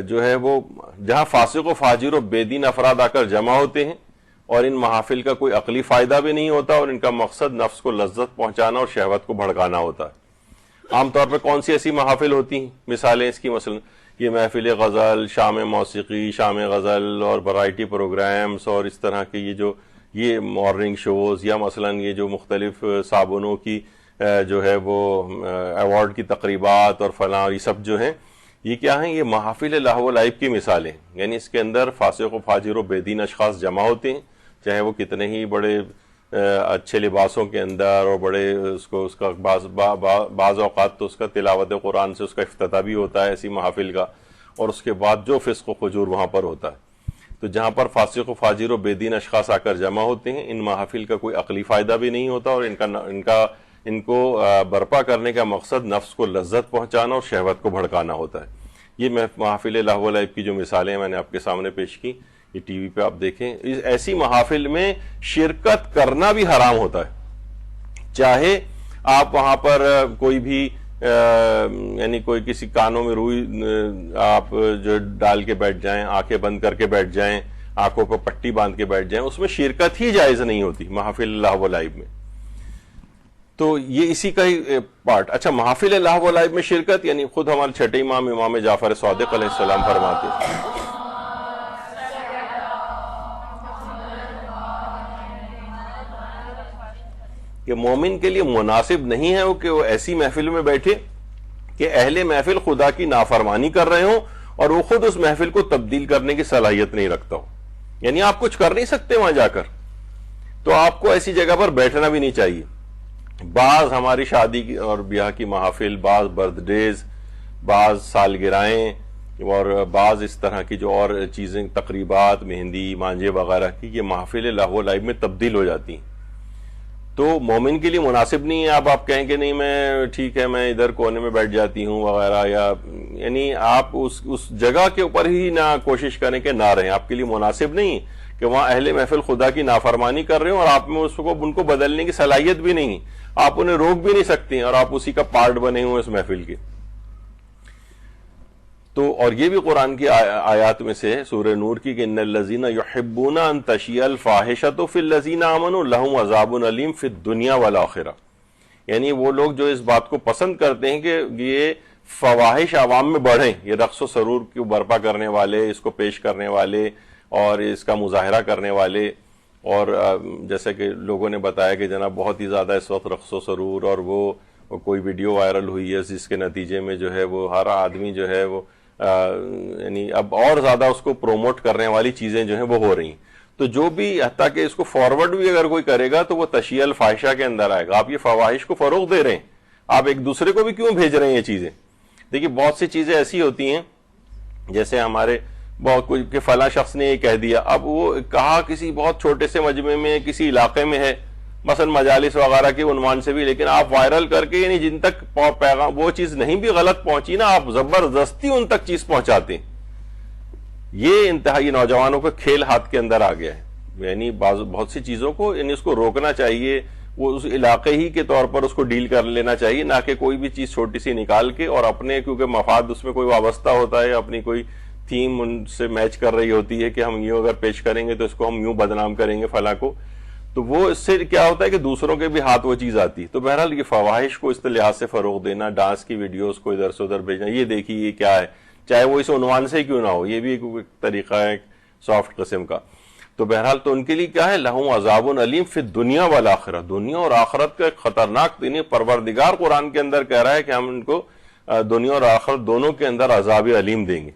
جو ہے وہ جہاں فاسق و فاجر و بے دین افراد آ کر جمع ہوتے ہیں اور ان محافل کا کوئی عقلی فائدہ بھی نہیں ہوتا اور ان کا مقصد نفس کو لذت پہنچانا اور شہوت کو بھڑکانا ہوتا ہے. عام طور پہ کون سی ایسی محافل ہوتی ہیں؟ مثالیں اس کی مثلا یہ محفل غزل، شام موسیقی، شام غزل اور ورائٹی پروگرامز اور اس طرح کے یہ مارننگ شوز، یا مثلا یہ جو مختلف صابنوں کی جو ہے وہ ایوارڈ کی تقریبات اور فلاں، یہ سب جو ہیں یہ کیا ہیں؟ یہ محافل لہو و لعب کی مثالیں. یعنی اس کے اندر فاسق و فاجر و بے دین اشخاص جمع ہوتے ہیں، چاہے وہ کتنے ہی بڑے اچھے لباسوں کے اندر اور بڑے اس کا بعض اوقات تو اس کا تلاوت قرآن سے اس کا افتتاح بھی ہوتا ہے ایسی محافل کا، اور اس کے بعد جو فسق و فجور وہاں پر ہوتا ہے. تو جہاں پر فاسق و فاجر و بے دین اشخاص آ کر جمع ہوتے ہیں، ان محافل کا کوئی عقلی فائدہ بھی نہیں ہوتا اور ان کو برپا کرنے کا مقصد نفس کو لذت پہنچانا اور شہوت کو بھڑکانا ہوتا ہے. یہ محافل لہو و لعب کی جو مثالیں میں نے آپ کے سامنے پیش کی، یہ ٹی وی پہ آپ دیکھیں. ایسی محافل میں شرکت کرنا بھی حرام ہوتا ہے، چاہے آپ وہاں پر کوئی بھی یعنی کوئی کسی کانوں میں روئی آپ جو ڈال کے بیٹھ جائیں، آنکھیں بند کر کے بیٹھ جائیں، آنکھوں کو پٹی باندھ کے بیٹھ جائیں، اس میں شرکت ہی جائز نہیں ہوتی محافل لہو و لعب میں. تو یہ اسی کا ہی پارٹ. اچھا، محافل لہو و لعب میں شرکت یعنی خود ہمارے چھٹے امام جعفر صادق علیہ السلام فرماتے ہیں کہ مومن کے لیے مناسب نہیں ہے کہ وہ ایسی محفل میں بیٹھے کہ اہل محفل خدا کی نافرمانی کر رہے ہوں اور وہ خود اس محفل کو تبدیل کرنے کی صلاحیت نہیں رکھتا ہو. یعنی آپ کچھ کر نہیں سکتے وہاں جا کر، تو آپ کو ایسی جگہ پر بیٹھنا بھی نہیں چاہیے. بعض ہماری شادی اور بیاہ کی محافل، بعض برتھ ڈیز، بعض سالگرہیں اور بعض اس طرح کی جو اور چیزیں، تقریبات، مہندی، مانجے وغیرہ کی، یہ محافل لہو و لعب میں تبدیل ہو جاتی ہیں. تو مومن کے لیے مناسب نہیں ہے. آپ کہیں کہ نہیں میں ٹھیک ہے میں ادھر کونے میں بیٹھ جاتی ہوں وغیرہ، یا یعنی آپ اس جگہ کے اوپر ہی نہ کوشش کریں کہ نہ رہیں. آپ کے لیے مناسب نہیں کہ وہاں اہل محفل خدا کی نافرمانی کر رہے ہوں اور آپ میں ان کو بدلنے کی صلاحیت بھی نہیں، آپ انہیں روک بھی نہیں سکتے اور آپ اسی کا پارٹ بنے ہوئے اس محفل کے. تو اور یہ بھی قرآن کی آیات میں سے سورہ نور کی کہ ان الذین یحبون ان تشیع الفاحشۃ فی الذین آمنوا لہم عذاب علیم فی الدنیا والآخرہ. یعنی وہ لوگ جو اس بات کو پسند کرتے ہیں کہ یہ فواحش عوام میں بڑھیں، یہ رقص و سرور کو برپا کرنے والے، اس کو پیش کرنے والے اور اس کا مظاہرہ کرنے والے، اور جیسے کہ لوگوں نے بتایا کہ جناب بہت ہی زیادہ اس وقت رقص و سرور اور وہ کوئی ویڈیو وائرل ہوئی ہے جس کے نتیجے میں جو ہے وہ ہر آدمی جو ہے وہ یعنی اب اور زیادہ اس کو پروموٹ کرنے والی چیزیں جو ہیں وہ ہو رہی ہیں. تو جو بھی حتیٰ کہ اس کو فارورڈ بھی اگر کوئی کرے گا تو وہ تشیع الفاحشہ کے اندر آئے گا. آپ یہ فواحش کو فروغ دے رہے ہیں، آپ ایک دوسرے کو بھی کیوں بھیج رہے ہیں یہ چیزیں؟ دیکھیے بہت سی چیزیں ایسی ہوتی ہیں جیسے ہمارے بہت کچھ کہ فلاں شخص نے یہ کہہ دیا، اب وہ کہا کسی بہت چھوٹے سے مجمع میں کسی علاقے میں ہے، مثلا مجالس وغیرہ کے عنوان سے بھی، لیکن آپ وائرل کر کے یعنی جن تک پیغام وہ چیز نہیں بھی غلط پہنچی نا، آپ زبردستی ان تک چیز پہنچاتے ہیں. یہ انتہائی نوجوانوں کا کھیل ہاتھ کے اندر آ گیا ہے. یعنی بہت سی چیزوں کو یعنی اس کو روکنا چاہیے، وہ اس علاقے ہی کے طور پر اس کو ڈیل کر لینا چاہیے، نہ کہ کوئی بھی چیز چھوٹی سی نکال کے اور اپنے کیونکہ مفاد اس میں کوئی وابستہ ہوتا ہے، اپنی کوئی تھیم ان سے میچ کر رہی ہوتی ہے کہ ہم یوں اگر پیش کریں گے تو اس کو ہم یوں بدنام کریں گے فلاں کو، تو وہ اس سے کیا ہوتا ہے کہ دوسروں کے بھی ہاتھ وہ چیز آتی. تو بہرحال یہ فواحش کو اس لحاظ سے فروغ دینا، ڈانس کی ویڈیوز کو ادھر سے ادھر بھیجنا، یہ دیکھیے یہ کیا ہے، چاہے وہ اس عنوان سے کیوں نہ ہو، یہ بھی ایک طریقہ ہے سافٹ قسم کا. تو بہرحال تو ان کے لیے کیا ہے، لہم عذاب علیم فی الدنیا والآخرہ، دنیا اور آخرت کا ایک خطرناک دن. پروردگار قرآن کے اندر کہہ رہا ہے کہ ہم ان کو دنیا اور آخرت دونوں کے اندر عذاب علیم دیں گے.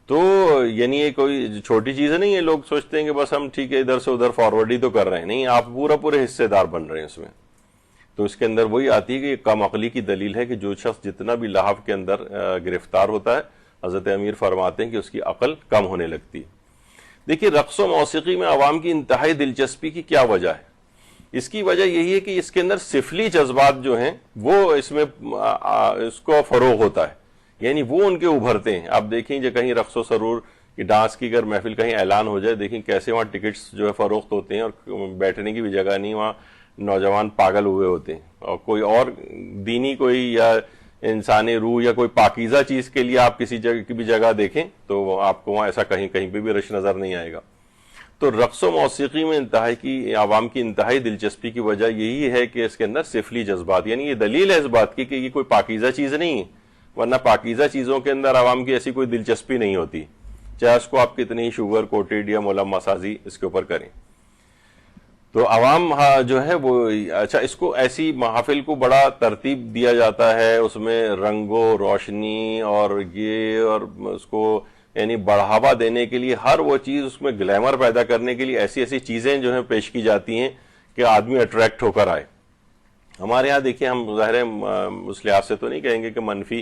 تو یعنی یہ کوئی چھوٹی چیز نہیں ہے. لوگ سوچتے ہیں کہ بس ہم ٹھیک ہے ادھر سے ادھر فارورڈ ہی تو کر رہے ہیں، نہیں، آپ پورے حصے دار بن رہے ہیں اس میں. تو اس کے اندر وہی آتی ہے کہ یہ کم عقلی کی دلیل ہے کہ جو شخص جتنا بھی لہو کے اندر گرفتار ہوتا ہے، حضرت امیر فرماتے ہیں کہ اس کی عقل کم ہونے لگتی ہے. دیکھیے رقص و موسیقی میں عوام کی انتہائی دلچسپی کی کیا وجہ ہے؟ اس کی وجہ یہی ہے کہ اس کے اندر سفلی جذبات جو ہیں وہ اس میں اس کو فروغ ہوتا ہے، یعنی وہ ان کے ابھرتے ہیں. آپ دیکھیں جو کہیں رقص و سرور کی ڈانس کی اگر محفل کہیں اعلان ہو جائے، دیکھیں کیسے وہاں ٹکٹس جو ہے فروخت ہوتے ہیں اور بیٹھنے کی بھی جگہ نہیں، وہاں نوجوان پاگل ہوئے ہوتے ہیں. اور کوئی اور دینی کوئی یا انسانی روح یا کوئی پاکیزہ چیز کے لیے آپ کسی جگہ کی بھی جگہ دیکھیں تو آپ کو وہاں ایسا کہیں پہ بھی رش نظر نہیں آئے گا. تو رقص و موسیقی میں عوام کی انتہائی دلچسپی کی وجہ یہی ہے کہ اس کے اندر سفلی جذبات، یعنی یہ دلیل ہے اس بات کی کہ یہ کوئی پاکیزہ چیز نہیں ہے، ورنہ پاکیزہ چیزوں کے اندر عوام کی ایسی کوئی دلچسپی نہیں ہوتی، چاہے اس کو آپ کتنی ہی شوگر کوٹیڈ یا ملمہ سازی اس کے اوپر کریں. تو عوام جو ہے وہ اچھا اس کو ایسی محافل کو بڑا ترتیب دیا جاتا ہے، اس میں رنگ و روشنی اور یہ اور اس کو یعنی بڑھاوا دینے کے لیے ہر وہ چیز، اس میں گلیمر پیدا کرنے کے لیے ایسی ایسی چیزیں جو ہیں پیش کی جاتی ہیں کہ آدمی اٹریکٹ ہو کر آئے. ہمارے یہاں دیکھیں، ہم ظاہر ہے اس لحاظ سے تو نہیں کہیں گے کہ منفی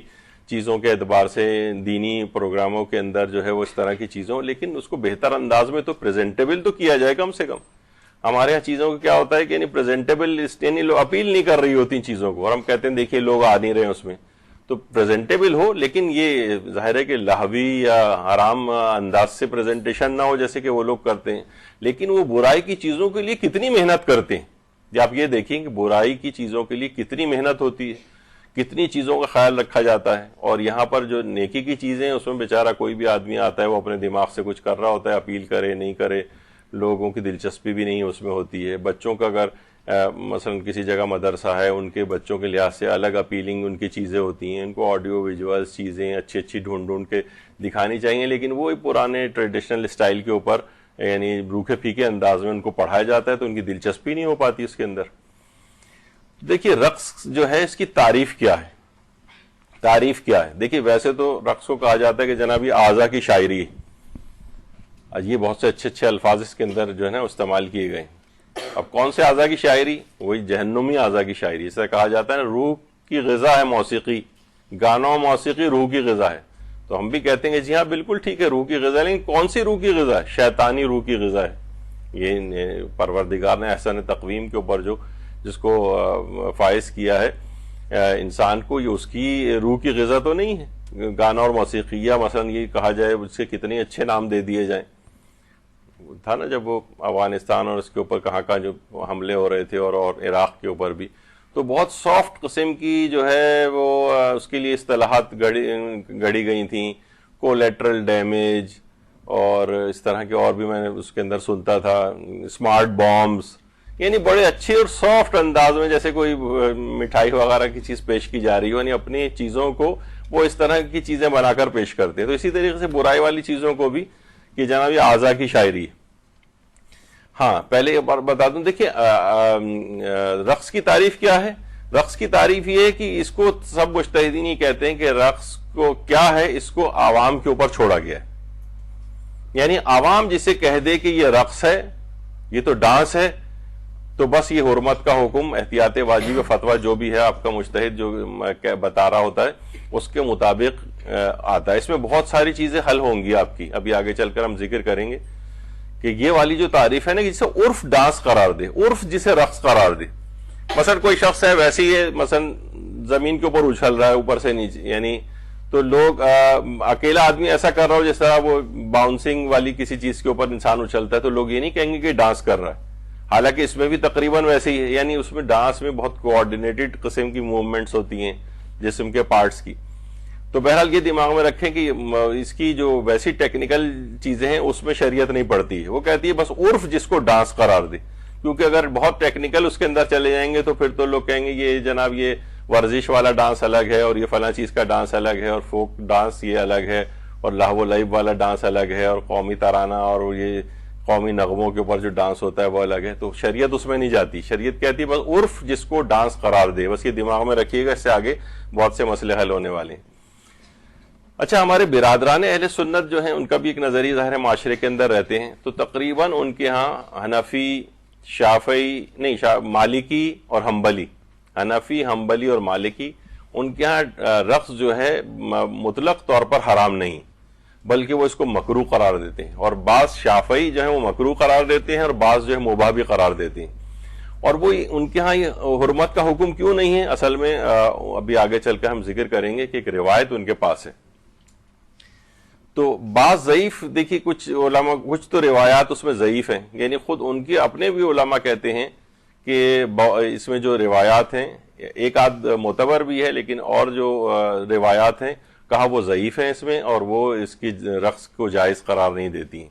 چیزوں کے اعتبار سے دینی پروگراموں کے اندر جو ہے وہ اس طرح کی چیزوں، لیکن اس کو بہتر انداز میں تو پریزنٹیبل تو کیا جائے کم سے کم. ہمارے یہاں چیزوں کا کیا ہوتا ہے کہ یعنی پریزنٹیبل یعنی لوگ اپیل نہیں کر رہی ہوتی چیزوں کو، اور ہم کہتے ہیں دیکھیے لوگ آ نہیں رہے ہیں اس میں، تو پریزنٹیبل ہو، لیکن یہ ظاہر ہے کہ لاہوی یا حرام انداز سے پریزنٹیشن نہ ہو جیسے کہ وہ لوگ کرتے ہیں. لیکن وہ برائی کی چیزوں کے لیے کتنی محنت کرتے ہیں، جب آپ یہ دیکھیں کہ برائی کی چیزوں کے لیے کتنی محنت ہوتی ہے، کتنی چیزوں کا خیال رکھا جاتا ہے. اور یہاں پر جو نیکی کی چیزیں اس میں بیچارہ کوئی بھی آدمی آتا ہے، وہ اپنے دماغ سے کچھ کر رہا ہوتا ہے، اپیل کرے نہیں کرے، لوگوں کی دلچسپی بھی نہیں اس میں ہوتی ہے. بچوں کا اگر مثلا کسی جگہ مدرسہ ہے، ان کے بچوں کے لحاظ سے الگ اپیلنگ ان کی چیزیں ہوتی ہیں، ان کو آڈیو ویژولز چیزیں اچھی اچھی ڈھونڈ کے دکھانی چاہیے، لیکن وہ پرانے ٹریڈیشنل اسٹائل کے اوپر یعنی روکھے پھیکے انداز میں ان کو پڑھایا جاتا ہے، تو ان کی دلچسپی نہیں ہو پاتی اس کے اندر. دیکھیے رقص جو ہے اس کی تعریف کیا ہے، تعریف کیا ہے. دیکھیے ویسے تو رقص کو کہا جاتا ہے کہ جناب یہ اعضا کی شاعری ہے، یہ بہت سے اچھے اچھے الفاظ اس کے اندر جو ہے نا استعمال کیے گئے. اب کون سے اعضا کی شاعری؟ وہی جہنمی اعضا کی شاعری. اسے کہا جاتا ہے روح کی غذا ہے موسیقی، گانا و موسیقی روح کی غذا ہے. تو ہم بھی کہتے ہیں کہ جی ہاں بالکل ٹھیک ہے، روح کی غذا، لیکن کون سی روح کی غذا ہے؟ شیطانی روح کی غذا ہے. یہ پروردگار نے احسن تقویم کے اوپر جس کو فائز کیا ہے انسان کو، یہ اس کی روح کی غذا تو نہیں ہے گانا اور موسیقی. یا مثلا یہ کہا جائے اس کے کتنے اچھے نام دے دیے جائیں. تھا نا جب وہ افغانستان اور اس کے اوپر کہاں جو حملے ہو رہے تھے، اور عراق کے اوپر بھی، تو بہت سافٹ قسم کی جو ہے وہ اس کے لیے اصطلاحات گڑی گئی تھیں، کولیٹرل ڈیمیج اور اس طرح کے، اور بھی میں نے اس کے اندر سنتا تھا اسمارٹ بامبس، یعنی بڑے اچھے اور سافٹ انداز میں جیسے کوئی مٹھائی وغیرہ کی چیز پیش کی جا رہی ہو، یعنی اپنی چیزوں کو وہ اس طرح کی چیزیں بنا کر پیش کرتے ہیں. تو اسی طریقے سے برائی والی چیزوں کو بھی کہ جناب یہ اعضا کی شاعری ہے. ہاں پہلے یہ بتا دوں، دیکھیے رقص کی تعریف کیا ہے. رقص کی تعریف یہ ہے کہ اس کو سب مجتہدین یہ کہتے ہیں کہ رقص کو کیا ہے، اس کو عوام کے اوپر چھوڑا گیا ہے. یعنی عوام جسے کہہ دے کہ یہ رقص ہے، یہ تو ڈانس ہے، تو بس یہ حرمت کا حکم، احتیاط واجب فتویٰ جو بھی ہے آپ کا مجتہد جو بتا رہا ہوتا ہے اس کے مطابق آتا ہے. اس میں بہت ساری چیزیں حل ہوں گی آپ کی، ابھی آگے چل کر ہم ذکر کریں گے کہ یہ والی جو تعریف ہے نا، جسے عرف ڈانس قرار دے، عرف جسے رقص قرار دے. مثلا کوئی شخص ہے ویسے ہی مثلا زمین کے اوپر اچھل رہا ہے اوپر سے نیچے، یعنی تو لوگ اکیلا آدمی ایسا کر رہا ہو جس طرح وہ باؤنسنگ والی کسی چیز کے اوپر انسان اچھلتا ہے، تو لوگ یہ نہیں کہیں گے کہ ڈانس کر رہا ہے، حالانکہ اس میں بھی تقریباً ویسے ہی ہے. یعنی اس میں ڈانس میں بہت کوآرڈینیٹڈ قسم کی موومنٹس ہوتی ہیں جسم کے پارٹس کی. تو بہرحال یہ دماغ میں رکھیں کہ اس کی جو ویسی ٹیکنیکل چیزیں ہیں اس میں شریعت نہیں پڑتی ہے. وہ کہتی ہے بس عرف جس کو ڈانس قرار دے، کیونکہ اگر بہت ٹیکنیکل اس کے اندر چلے جائیں گے تو پھر تو لوگ کہیں گے یہ جناب یہ ورزش والا ڈانس الگ ہے، اور یہ فلاں چیز کا ڈانس الگ ہے، اور فوک ڈانس یہ الگ ہے، اور لہو و لعب والا ڈانس الگ ہے، اور قومی ترانہ اور یہ قومی نغموں کے اوپر جو ڈانس ہوتا ہے وہ الگ ہے. تو شریعت اس میں نہیں جاتی. شریعت کہتی ہے بس عرف جس کو ڈانس قرار دے. بس یہ دماغ میں رکھیے گا، اس سے آگے بہت سے مسئلے حل ہونے والے ہیں. اچھا، ہمارے برادران اہل سنت جو ہیں ان کا بھی ایک نظریہ ظاہر معاشرے کے اندر رہتے ہیں، تو تقریباً ان کے ہاں حنفی، شافعی نہیں مالکی اور حنبلی، حنفی، حنبلی اور مالکی، ان کے ہاں رقص جو ہے مطلق طور پر حرام نہیں، بلکہ وہ اس کو مکروہ قرار دیتے ہیں. اور بعض شافعی جو ہیں وہ مکروہ قرار دیتے ہیں، اور بعض جو ہے مباح بھی قرار دیتے ہیں. اور وہ ان کے ہاں یہ حرمت کا حکم کیوں نہیں ہے، اصل میں ابھی آگے چل کر ہم ذکر کریں گے کہ ایک روایت ان کے پاس ہے. تو بعض ضعیف، دیکھیے کچھ علماء، کچھ تو روایات اس میں ضعیف ہیں، یعنی خود ان کے اپنے بھی علماء کہتے ہیں کہ اس میں جو روایات ہیں ایک آدھ معتبر بھی ہے لیکن اور جو روایات ہیں کہا وہ ضعیف ہیں اس میں، اور وہ اس کی رقص کو جائز قرار نہیں دیتی ہیں۔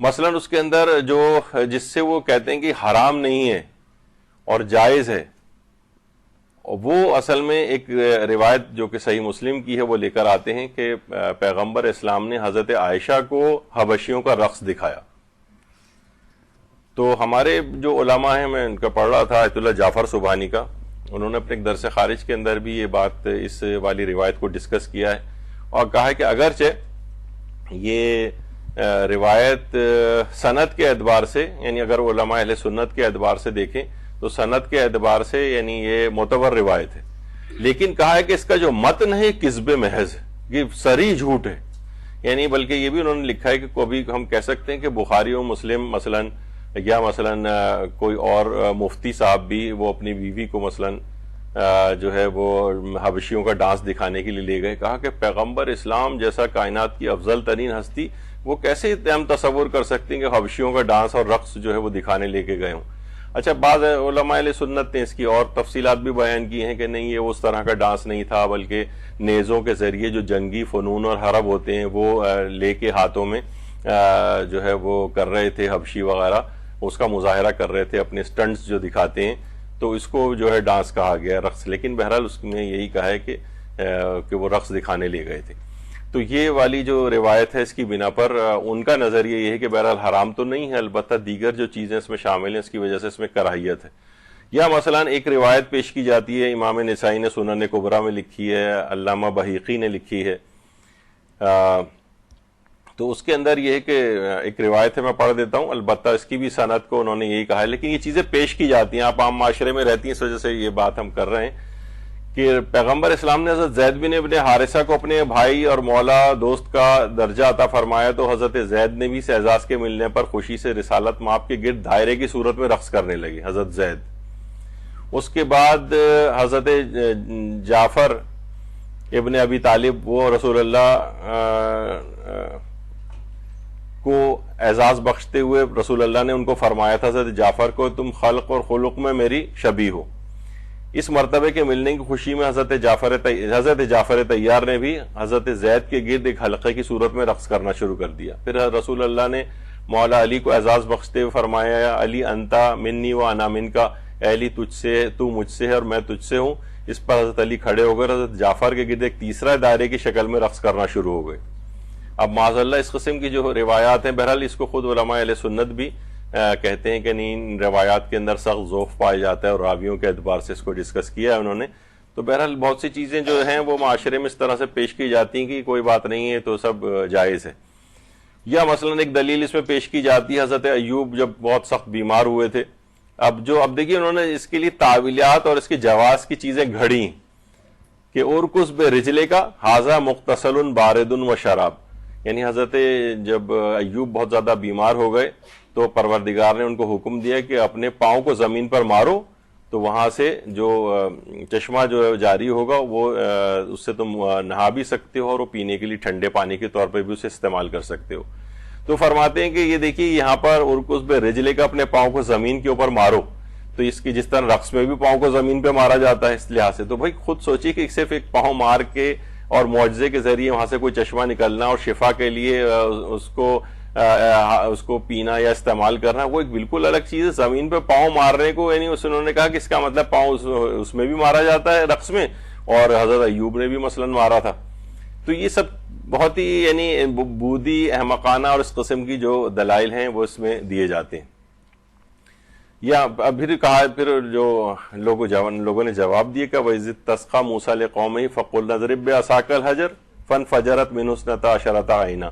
مثلا اس کے اندر جو جس سے وہ کہتے ہیں کہ حرام نہیں ہے اور جائز ہے، وہ اصل میں ایک روایت جو کہ صحیح مسلم کی ہے وہ لے کر آتے ہیں کہ پیغمبر اسلام نے حضرت عائشہ کو حبشیوں کا رقص دکھایا۔ تو ہمارے جو علماء ہیں، میں ان کا پڑھ رہا تھا آیت اللہ جعفر سبحانی کا، انہوں نے اپنے ایک درس خارج کے اندر بھی یہ بات اس والی روایت کو ڈسکس کیا ہے اور کہا ہے کہ اگرچہ یہ روایت سند کے اعتبار سے، یعنی اگر علماء اہل سنت کے اعتبار سے دیکھیں تو سند کے اعتبار سے یعنی یہ معتبر روایت ہے، لیکن کہا ہے کہ اس کا جو متن ہے کذب محض ہے، یہ صریح جھوٹ ہے۔ یعنی بلکہ یہ بھی انہوں نے لکھا ہے کہ کبھی ہم کہہ سکتے ہیں کہ بخاری و مسلم مثلاً، یا مثلاً کوئی اور مفتی صاحب بھی وہ اپنی بیوی کو مثلاً جو ہے وہ حبشیوں کا ڈانس دکھانے کے لیے لے گئے۔ کہا کہ پیغمبر اسلام جیسا کائنات کی افضل ترین ہستی، وہ کیسے ہم تصور کر سکتے ہیں کہ حبشیوں کا ڈانس اور رقص جو ہے وہ دکھانے لے کے گئے ہوں۔ اچھا، بعض علماء اہل سنت نے اس کی اور تفصیلات بھی بیان کی ہیں کہ نہیں، یہ اس طرح کا ڈانس نہیں تھا، بلکہ نیزوں کے ذریعے جو جنگی فنون اور حرب ہوتے ہیں وہ لے کے ہاتھوں میں جو ہے وہ کر رہے تھے، حبشی وغیرہ اس کا مظاہرہ کر رہے تھے، اپنے سٹنٹس جو دکھاتے ہیں، تو اس کو جو ہے ڈانس کہا گیا، رقص۔ لیکن بہرحال اس نے یہی کہا ہے کہ وہ رقص دکھانے لے گئے تھے۔ تو یہ والی جو روایت ہے اس کی بنا پر ان کا نظریہ یہ ہے کہ بہرحال حرام تو نہیں ہے، البتہ دیگر جو چیزیں اس میں شامل ہیں اس کی وجہ سے اس میں کراہیت ہے۔ یا مثلا ایک روایت پیش کی جاتی ہے، امام نسائی نے سنن کبریٰ میں لکھی ہے، علامہ بہیقی نے لکھی ہے، تو اس کے اندر یہ ہے کہ ایک روایت ہے، میں پڑھ دیتا ہوں، البتہ اس کی بھی سند کو انہوں نے یہی کہا ہے، لیکن یہ چیزیں پیش کی جاتی ہیں، آپ عام معاشرے میں رہتی ہیں، اس وجہ سے یہ بات ہم کر رہے ہیں کہ پیغمبر اسلام نے حضرت زید بن ابن حارثہ کو اپنے بھائی اور مولا دوست کا درجہ عطا فرمایا، تو حضرت زید نے بھی اس اعزاز کے ملنے پر خوشی سے رسالت مآب کے گرد دائرے کی صورت میں رقص کرنے لگے حضرت زید۔ اس کے بعد حضرت جعفر ابن ابی طالب، وہ رسول اللہ کو اعزاز بخشتے ہوئے رسول اللہ نے ان کو فرمایا تھا، حضرت جعفر کو، تم خلق اور خلق میں میری شبیہ ہو۔ اس مرتبے کے ملنے کی خوشی میں حضرت جعفر طیار نے بھی حضرت زید کے گرد ایک حلقے کی صورت میں رقص کرنا شروع کر دیا۔ پھر رسول اللہ نے مولا علی کو اعزاز بخشتے ہوئے فرمایا، یا علی انتا منی و انا منکا، اے علی تجھ سے، تو مجھ سے ہے اور میں تجھ سے ہوں۔ اس پر حضرت علی کھڑے ہو کر حضرت جعفر کے گرد ایک تیسرا دائرے کی شکل میں رقص کرنا شروع ہو گئے۔ اب معاذ اللہ اس قسم کی جو روایات ہیں، بہرحال اس کو خود علماء اہل سنت بھی کہتے ہیں کہ نہیں، ان روایات کے اندر سخت ذوف پایا جاتا ہے، اور راویوں کے اعتبار سے اس کو ڈسکس کیا ہے انہوں نے۔ تو بہرحال بہت سی چیزیں جو ہیں وہ معاشرے میں اس طرح سے پیش کی جاتی ہیں کہ کوئی بات نہیں ہے تو سب جائز ہے۔ یا مثلا ایک دلیل اس میں پیش کی جاتی ہے، حضرت ایوب جب بہت سخت بیمار ہوئے تھے، اب دیکھیے انہوں نے اس کے لیے تعویلات اور اس کے جواز کی چیزیں گھڑی کہ ارکس برجلے کا ھذا مغتسل بارد و شراب، یعنی حضرت جب ایوب بہت زیادہ بیمار ہو گئے تو پروردگار نے ان کو حکم دیا کہ اپنے پاؤں کو زمین پر مارو، تو وہاں سے جو چشمہ جو جاری ہوگا وہ اس سے تم نہا بھی سکتے ہو، اور وہ پینے کے لیے ٹھنڈے پانی کے طور پہ بھی اسے استعمال کر سکتے ہو۔ تو فرماتے ہیں کہ یہ دیکھیے یہاں پر ارکس برجلے کا اپنے پاؤں کو زمین کے اوپر مارو، تو اس کی جس طرح رقص میں بھی پاؤں کو زمین پہ مارا جاتا ہے اس لحاظ سے، تو بھائی خود سوچیے کہ صرف ایک پاؤں مار کے اور معجزے کے ذریعے وہاں سے کوئی چشمہ نکلنا اور شفا کے لیے اس کو پینا یا استعمال کرنا، وہ ایک بالکل الگ چیز ہے۔ زمین پہ پاؤں مارنے کو، یعنی انہوں نے کہا کہ اس کا مطلب پاؤں اس میں بھی مارا جاتا ہے رقص میں، اور حضرت ایوب نے بھی مثلا مارا تھا۔ تو یہ سب بہت ہی یعنی بودی احمقانہ اور اس قسم کی جو دلائل ہیں وہ اس میں دیے جاتے ہیں۔ یا پھر کہا، پھر جو لوگوں نے جواب دیا کہ وَإِذِ اسْتَسْقَىٰ مُوسَىٰ لِقَوْمِهِ فَقُلْنَا اضْرِب بِّعَصَاكَ الْحَجَرَ فَانْفَجَرَتْ مِنْهُ اثْنَتَا عَشَرَةَ عَيْنًا،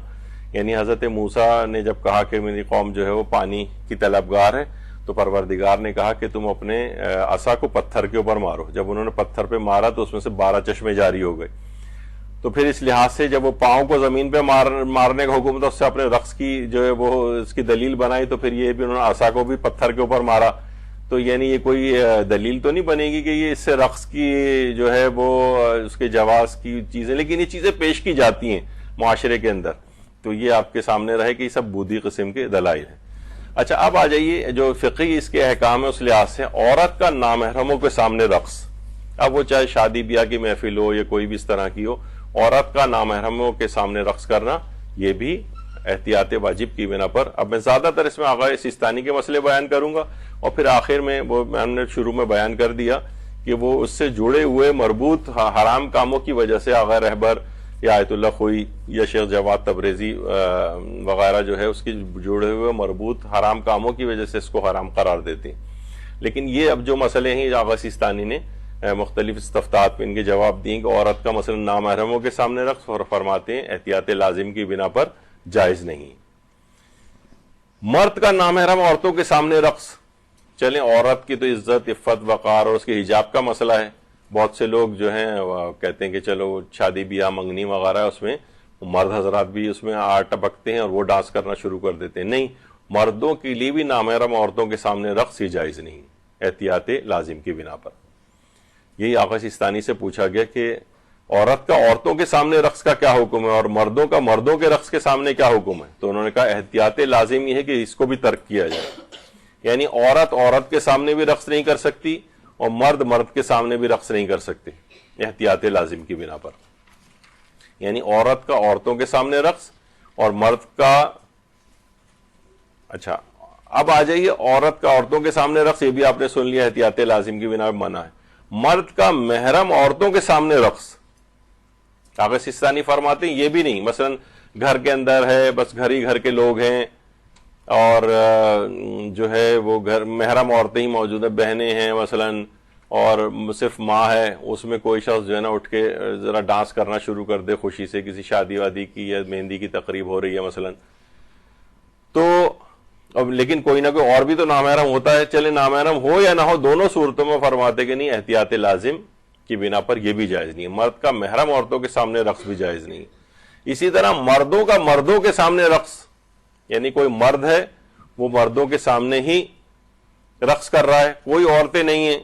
یعنی حضرت موسیٰ نے جب کہا کہ میری قوم جو ہے وہ پانی کی طلبگار ہے، تو پروردگار نے کہا کہ تم اپنے عصا کو پتھر کے اوپر مارو۔ جب انہوں نے پتھر پہ مارا تو اس میں سے 12 چشمے جاری ہو گئے۔ تو پھر اس لحاظ سے جب وہ پاؤں کو زمین پہ مارنے کا حکم تھا، اس سے اپنے رقص کی جو ہے وہ اس کی دلیل بنائی، تو پھر یہ بھی انہوں نے عصا کو بھی پتھر کے اوپر مارا۔ تو یعنی یہ کوئی دلیل تو نہیں بنے گی کہ یہ اس سے رقص کی جو ہے وہ اس کے جواز کی چیزیں، لیکن یہ چیزیں پیش کی جاتی ہیں معاشرے کے اندر، تو یہ آپ کے سامنے رہے کہ یہ سب بودی قسم کے دلائل ہیں۔ اچھا، اب آ جائیے جو فقہی اس کے احکام ہے اس لحاظ سے، عورت کا نامحرموں کے سامنے رقص، اب وہ چاہے شادی بیاہ کی محفل ہو یا کوئی بھی اس طرح کی ہو، عورت کا نامحرموں کے سامنے رقص کرنا یہ بھی احتیاط واجب کی بنا پر. اب میں زیادہ تر اس میں آغا سیستانی کے مسئلے بیان کروں گا، اور پھر آخر میں وہ میں نے شروع میں بیان کر دیا کہ وہ اس سے جڑے ہوئے مربوط حرام کاموں کی وجہ سے آغا رہبر یا آیت اللہ خوئی یا شیخ جواد تبریزی وغیرہ جو ہے اس کی جڑے ہوئے مربوط حرام کاموں کی وجہ سے اس کو حرام قرار دیتے ہیں. لیکن یہ اب جو مسئلے ہیں آغا سیستانی نے مختلف استفتاحات میں ان کے جواب دیے کہ عورت کا مثلا نامحرموں کے سامنے رقص، اور فرماتے ہیں احتیاط لازم کی بنا پر جائز نہیں. مرد کا نامحرم عورتوں کے سامنے رقص، چلیں عورت کی تو عزت، عفت، وقار اور اس کے حجاب کا مسئلہ ہے. بہت سے لوگ جو ہیں کہتے ہیں کہ چلو شادی بیاہ منگنی وغیرہ اس میں مرد حضرات بھی اس میں ٹپکتے ہیں اور وہ ڈانس کرنا شروع کر دیتے ہیں. نہیں، مردوں کے لیے بھی نامحرم عورتوں کے سامنے رقص ہی جائز نہیں احتیاط لازم کی بنا پر. یہی آغا سیستانی سے پوچھا گیا کہ عورت کا عورتوں کے سامنے رقص کا کیا حکم ہے اور مردوں کا مردوں کے رقص کے سامنے کیا حکم ہے؟ تو انہوں نے کہا احتیاط لازم یہ ہے کہ اس کو بھی ترک کیا جائے. یعنی عورت عورت کے سامنے بھی رقص نہیں کر سکتی اور مرد مرد کے سامنے بھی رقص نہیں کر سکتے احتیاط لازم کی بنا پر. یعنی عورت کا عورتوں کے سامنے رقص اور مرد کا، اچھا اب آ جائیے عورت کا عورتوں کے سامنے رقص، یہ بھی آپ نے سن لیا احتیاط لازم کی بنا پر منع ہے. مرد کا محرم عورتوں کے سامنے رقص، آغا سیستانی فرماتے ہیں یہ بھی نہیں. مثلا گھر کے اندر ہے، بس گھر ہی گھر کے لوگ ہیں اور جو ہے وہ گھر محرم عورتیں ہی موجود ہیں، بہنیں ہیں مثلا اور صرف ماں ہے، اس میں کوئی شخص جو ہے نا اٹھ کے ذرا ڈانس کرنا شروع کر دے خوشی سے، کسی شادی وادی کی یا مہندی کی تقریب ہو رہی ہے مثلا، تو اب لیکن کوئی نہ کوئی اور بھی تو نامحرم ہوتا ہے. چلے نامحرم ہو یا نہ ہو، دونوں صورتوں میں فرماتے کہ نہیں احتیاط لازم کی بنا پر یہ بھی جائز نہیں ہے. مرد کا محرم عورتوں کے سامنے رقص بھی جائز نہیں. اسی طرح مردوں کا مردوں کے سامنے رقص، یعنی کوئی مرد ہے وہ مردوں کے سامنے ہی رقص کر رہا ہے، کوئی عورتیں نہیں ہیں،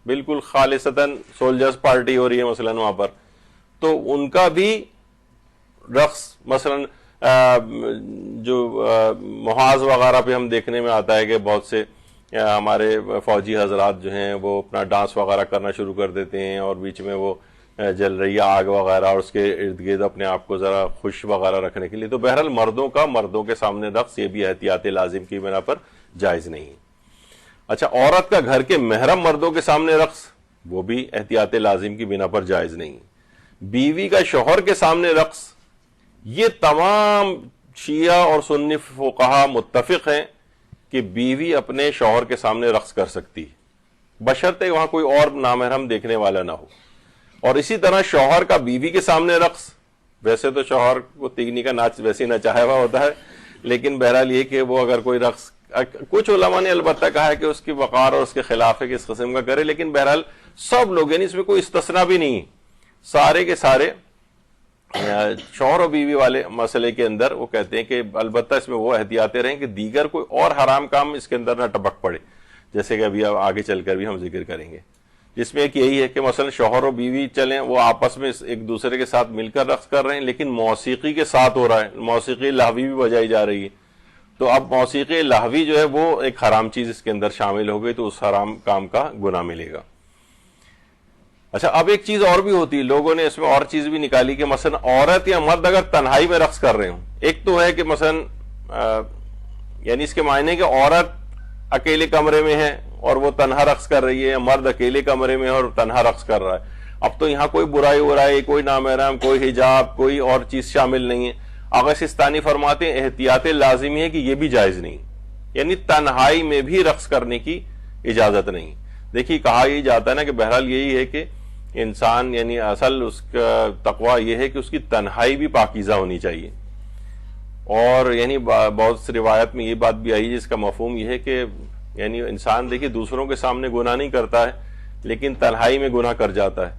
بالکل خالصتاً سولجرز پارٹی ہو رہی ہے مثلا وہاں پر، تو ان کا بھی رقص مثلا جو محاذ وغیرہ پہ ہم دیکھنے میں آتا ہے کہ بہت سے ہمارے فوجی حضرات جو ہیں وہ اپنا ڈانس وغیرہ کرنا شروع کر دیتے ہیں اور بیچ میں وہ جل رہی ہے آگ وغیرہ اور اس کے ارد گرد اپنے آپ کو ذرا خوش وغیرہ رکھنے کے لیے. تو بہرحال مردوں کا مردوں کے سامنے رقص یہ بھی احتیاط لازم کی بنا پر جائز نہیں. اچھا عورت کا گھر کے محرم مردوں کے سامنے رقص، وہ بھی احتیاط لازم کی بنا پر جائز نہیں. بیوی کا شوہر کے سامنے رقص، یہ تمام شیعہ اور سنی فقہا متفق ہیں کہ بیوی اپنے شوہر کے سامنے رقص کر سکتی بشرطے وہاں کوئی اور نامحرم دیکھنے والا نہ ہو. اور اسی طرح شوہر کا بیوی کے سامنے رقص، ویسے تو شوہر کو تیگنی کا ناچ ویسے نہ چاہا ہوا ہوتا ہے، لیکن بہرحال یہ کہ وہ اگر کوئی رقص، کچھ علماء نے البتہ کہا ہے کہ اس کی وقار اور اس کے خلاف ہے کہ اس قسم کا کرے، لیکن بہرحال سب لوگ یعنی اس میں کوئی استثناء بھی نہیں، سارے کے سارے شوہر و بیوی والے مسئلے کے اندر وہ کہتے ہیں کہ البتہ اس میں وہ احتیاطیں رہیں کہ دیگر کوئی اور حرام کام اس کے اندر نہ ٹپک پڑے، جیسے کہ ابھی آگے چل کر بھی ہم ذکر کریں گے، جس میں ایک یہی ہے کہ مثلا شوہر و بیوی چلیں وہ آپس میں ایک دوسرے کے ساتھ مل کر رقص کر رہے ہیں لیکن موسیقی کے ساتھ ہو رہا ہے، موسیقی لہوی بھی بجائی جا رہی ہے، تو اب موسیقی لہوی جو ہے وہ ایک حرام چیز اس کے اندر شامل ہو گئی، تو اس حرام کام کا گناہ ملے گا. اچھا اب ایک چیز اور بھی ہوتی ہے، لوگوں نے اس میں اور چیز بھی نکالی کہ مثلا عورت یا مرد اگر تنہائی میں رقص کر رہے ہوں، ایک تو ہے کہ مثلا یعنی اس کے معنی کہ عورت اکیلے کمرے میں ہے اور وہ تنہا رقص کر رہی ہے، مرد اکیلے کمرے میں اور تنہا رقص کر رہا ہے. اب تو یہاں کوئی برائی ورائی، کوئی نامحرم، کوئی حجاب، کوئی اور چیز شامل نہیں ہے. آغا سیستانی فرماتے ہیں احتیاط لازمی ہے کہ یہ بھی جائز نہیں، یعنی تنہائی میں بھی رقص کرنے کی اجازت نہیں. دیکھیے کہا یہ جاتا ہے نا کہ بہرحال یہی ہے کہ انسان یعنی اصل اس کا تقوی یہ ہے کہ اس کی تنہائی بھی پاکیزہ ہونی چاہیے. اور یعنی بہت سی روایت میں یہ بات بھی آئی جس کا مفہوم یہ ہے کہ یعنی انسان دیکھیے دوسروں کے سامنے گناہ نہیں کرتا ہے لیکن تنہائی میں گناہ کر جاتا ہے.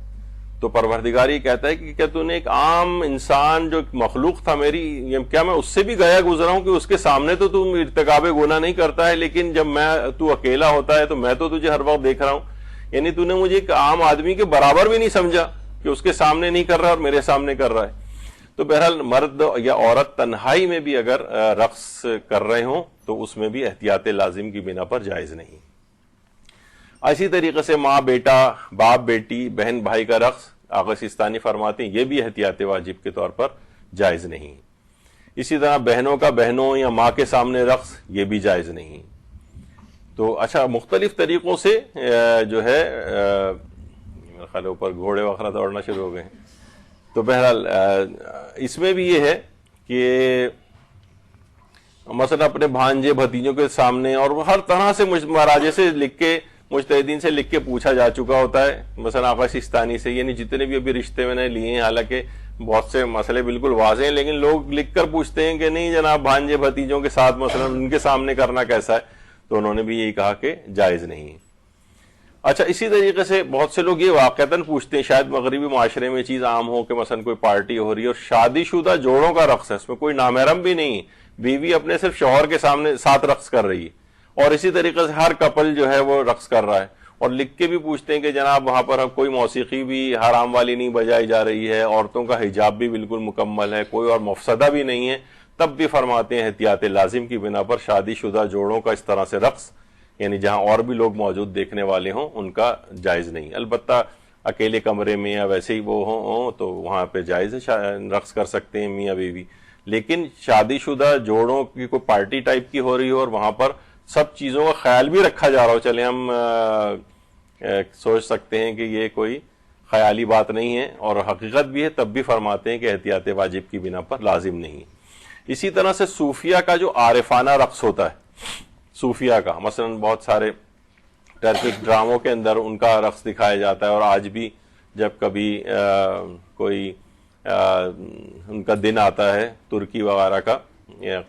تو پروردگار یہ کہتا ہے کہ کیا تو نے ایک عام انسان جو مخلوق تھا میری، کیا میں اس سے بھی گیا گزرا ہوں کہ اس کے سامنے تو تم ارتکاب گناہ نہیں کرتا ہے، لیکن جب تو اکیلا ہوتا ہے تو میں تو تجھے ہر وقت دیکھ رہا ہوں، یعنی تو نے مجھے ایک عام آدمی کے برابر بھی نہیں سمجھا کہ اس کے سامنے نہیں کر رہا اور میرے سامنے کر رہا ہے. تو بہرحال مرد یا عورت تنہائی میں بھی اگر رقص کر رہے ہوں تو اس میں بھی احتیاط لازم کی بنا پر جائز نہیں. اسی طریقے سے ماں بیٹا، باپ بیٹی، بہن بھائی کا رقص آقا سیستانی فرماتے ہیں یہ بھی احتیاط واجب کے طور پر جائز نہیں. اسی طرح بہنوں کا بہنوں یا ماں کے سامنے رقص یہ بھی جائز نہیں. تو اچھا مختلف طریقوں سے جو ہے میرے خیال اوپر گھوڑے وغیرہ دوڑنا شروع ہو گئے ہیں. تو بہرحال اس میں بھی یہ ہے کہ مثلا اپنے بھانجے بھتیجوں کے سامنے اور ہر طرح سے مراجع سے لکھ کے، مجتہدین سے لکھ کے پوچھا جا چکا ہوتا ہے مثلا آقا سیستانی سے، یعنی جتنے بھی ابھی رشتے میں نے لیے ہیں، حالانکہ بہت سے مسئلے بالکل واضح ہیں لیکن لوگ لکھ کر پوچھتے ہیں کہ نہیں جناب بھانجے بھتیجوں کے ساتھ مثلا ان کے سامنے کرنا کیسا ہے، تو انہوں نے بھی یہی کہا کہ جائز نہیں ہے. اچھا اسی طریقے سے بہت سے لوگ یہ واقعتاً پوچھتے ہیں، شاید مغربی معاشرے میں چیز عام ہو کہ مثلا کوئی پارٹی ہو رہی ہے اور شادی شدہ جوڑوں کا رقص ہے، اس میں کوئی نامحرم بھی نہیں ہے، بیوی اپنے صرف شوہر کے سامنے ساتھ رقص کر رہی ہے اور اسی طریقے سے ہر کپل جو ہے وہ رقص کر رہا ہے، اور لکھ کے بھی پوچھتے ہیں کہ جناب وہاں پر کوئی موسیقی بھی حرام والی نہیں بجائی جا رہی ہے، عورتوں کا حجاب بھی بالکل مکمل ہے، کوئی اور مفسدہ بھی نہیں ہے، تب بھی فرماتے ہیں احتیاط لازم کی بنا پر شادی شدہ جوڑوں کا اس طرح سے رقص، یعنی جہاں اور بھی لوگ موجود دیکھنے والے ہوں ان کا جائز نہیں. البتہ اکیلے کمرے میں یا ویسے ہی وہ ہوں تو وہاں پہ جائز ہے، رقص کر سکتے ہیں میاں بیوی. لیکن شادی شدہ جوڑوں کی کوئی پارٹی ٹائپ کی ہو رہی ہو اور وہاں پر سب چیزوں کا خیال بھی رکھا جا رہا ہو، چلے ہم سوچ سکتے ہیں کہ یہ کوئی خیالی بات نہیں ہے اور حقیقت بھی ہے، تب بھی فرماتے ہیں کہ احتیاط واجب کی بنا پر لازم نہیں ہے. اسی طرح سے صوفیہ کا جو عارفانہ رقص ہوتا ہے، صوفیہ کا مثلا بہت سارے ٹرکش ڈراموں کے اندر ان کا رقص دکھایا جاتا ہے، اور آج بھی جب کبھی کوئی ان کا دن آتا ہے ترکی وغیرہ کا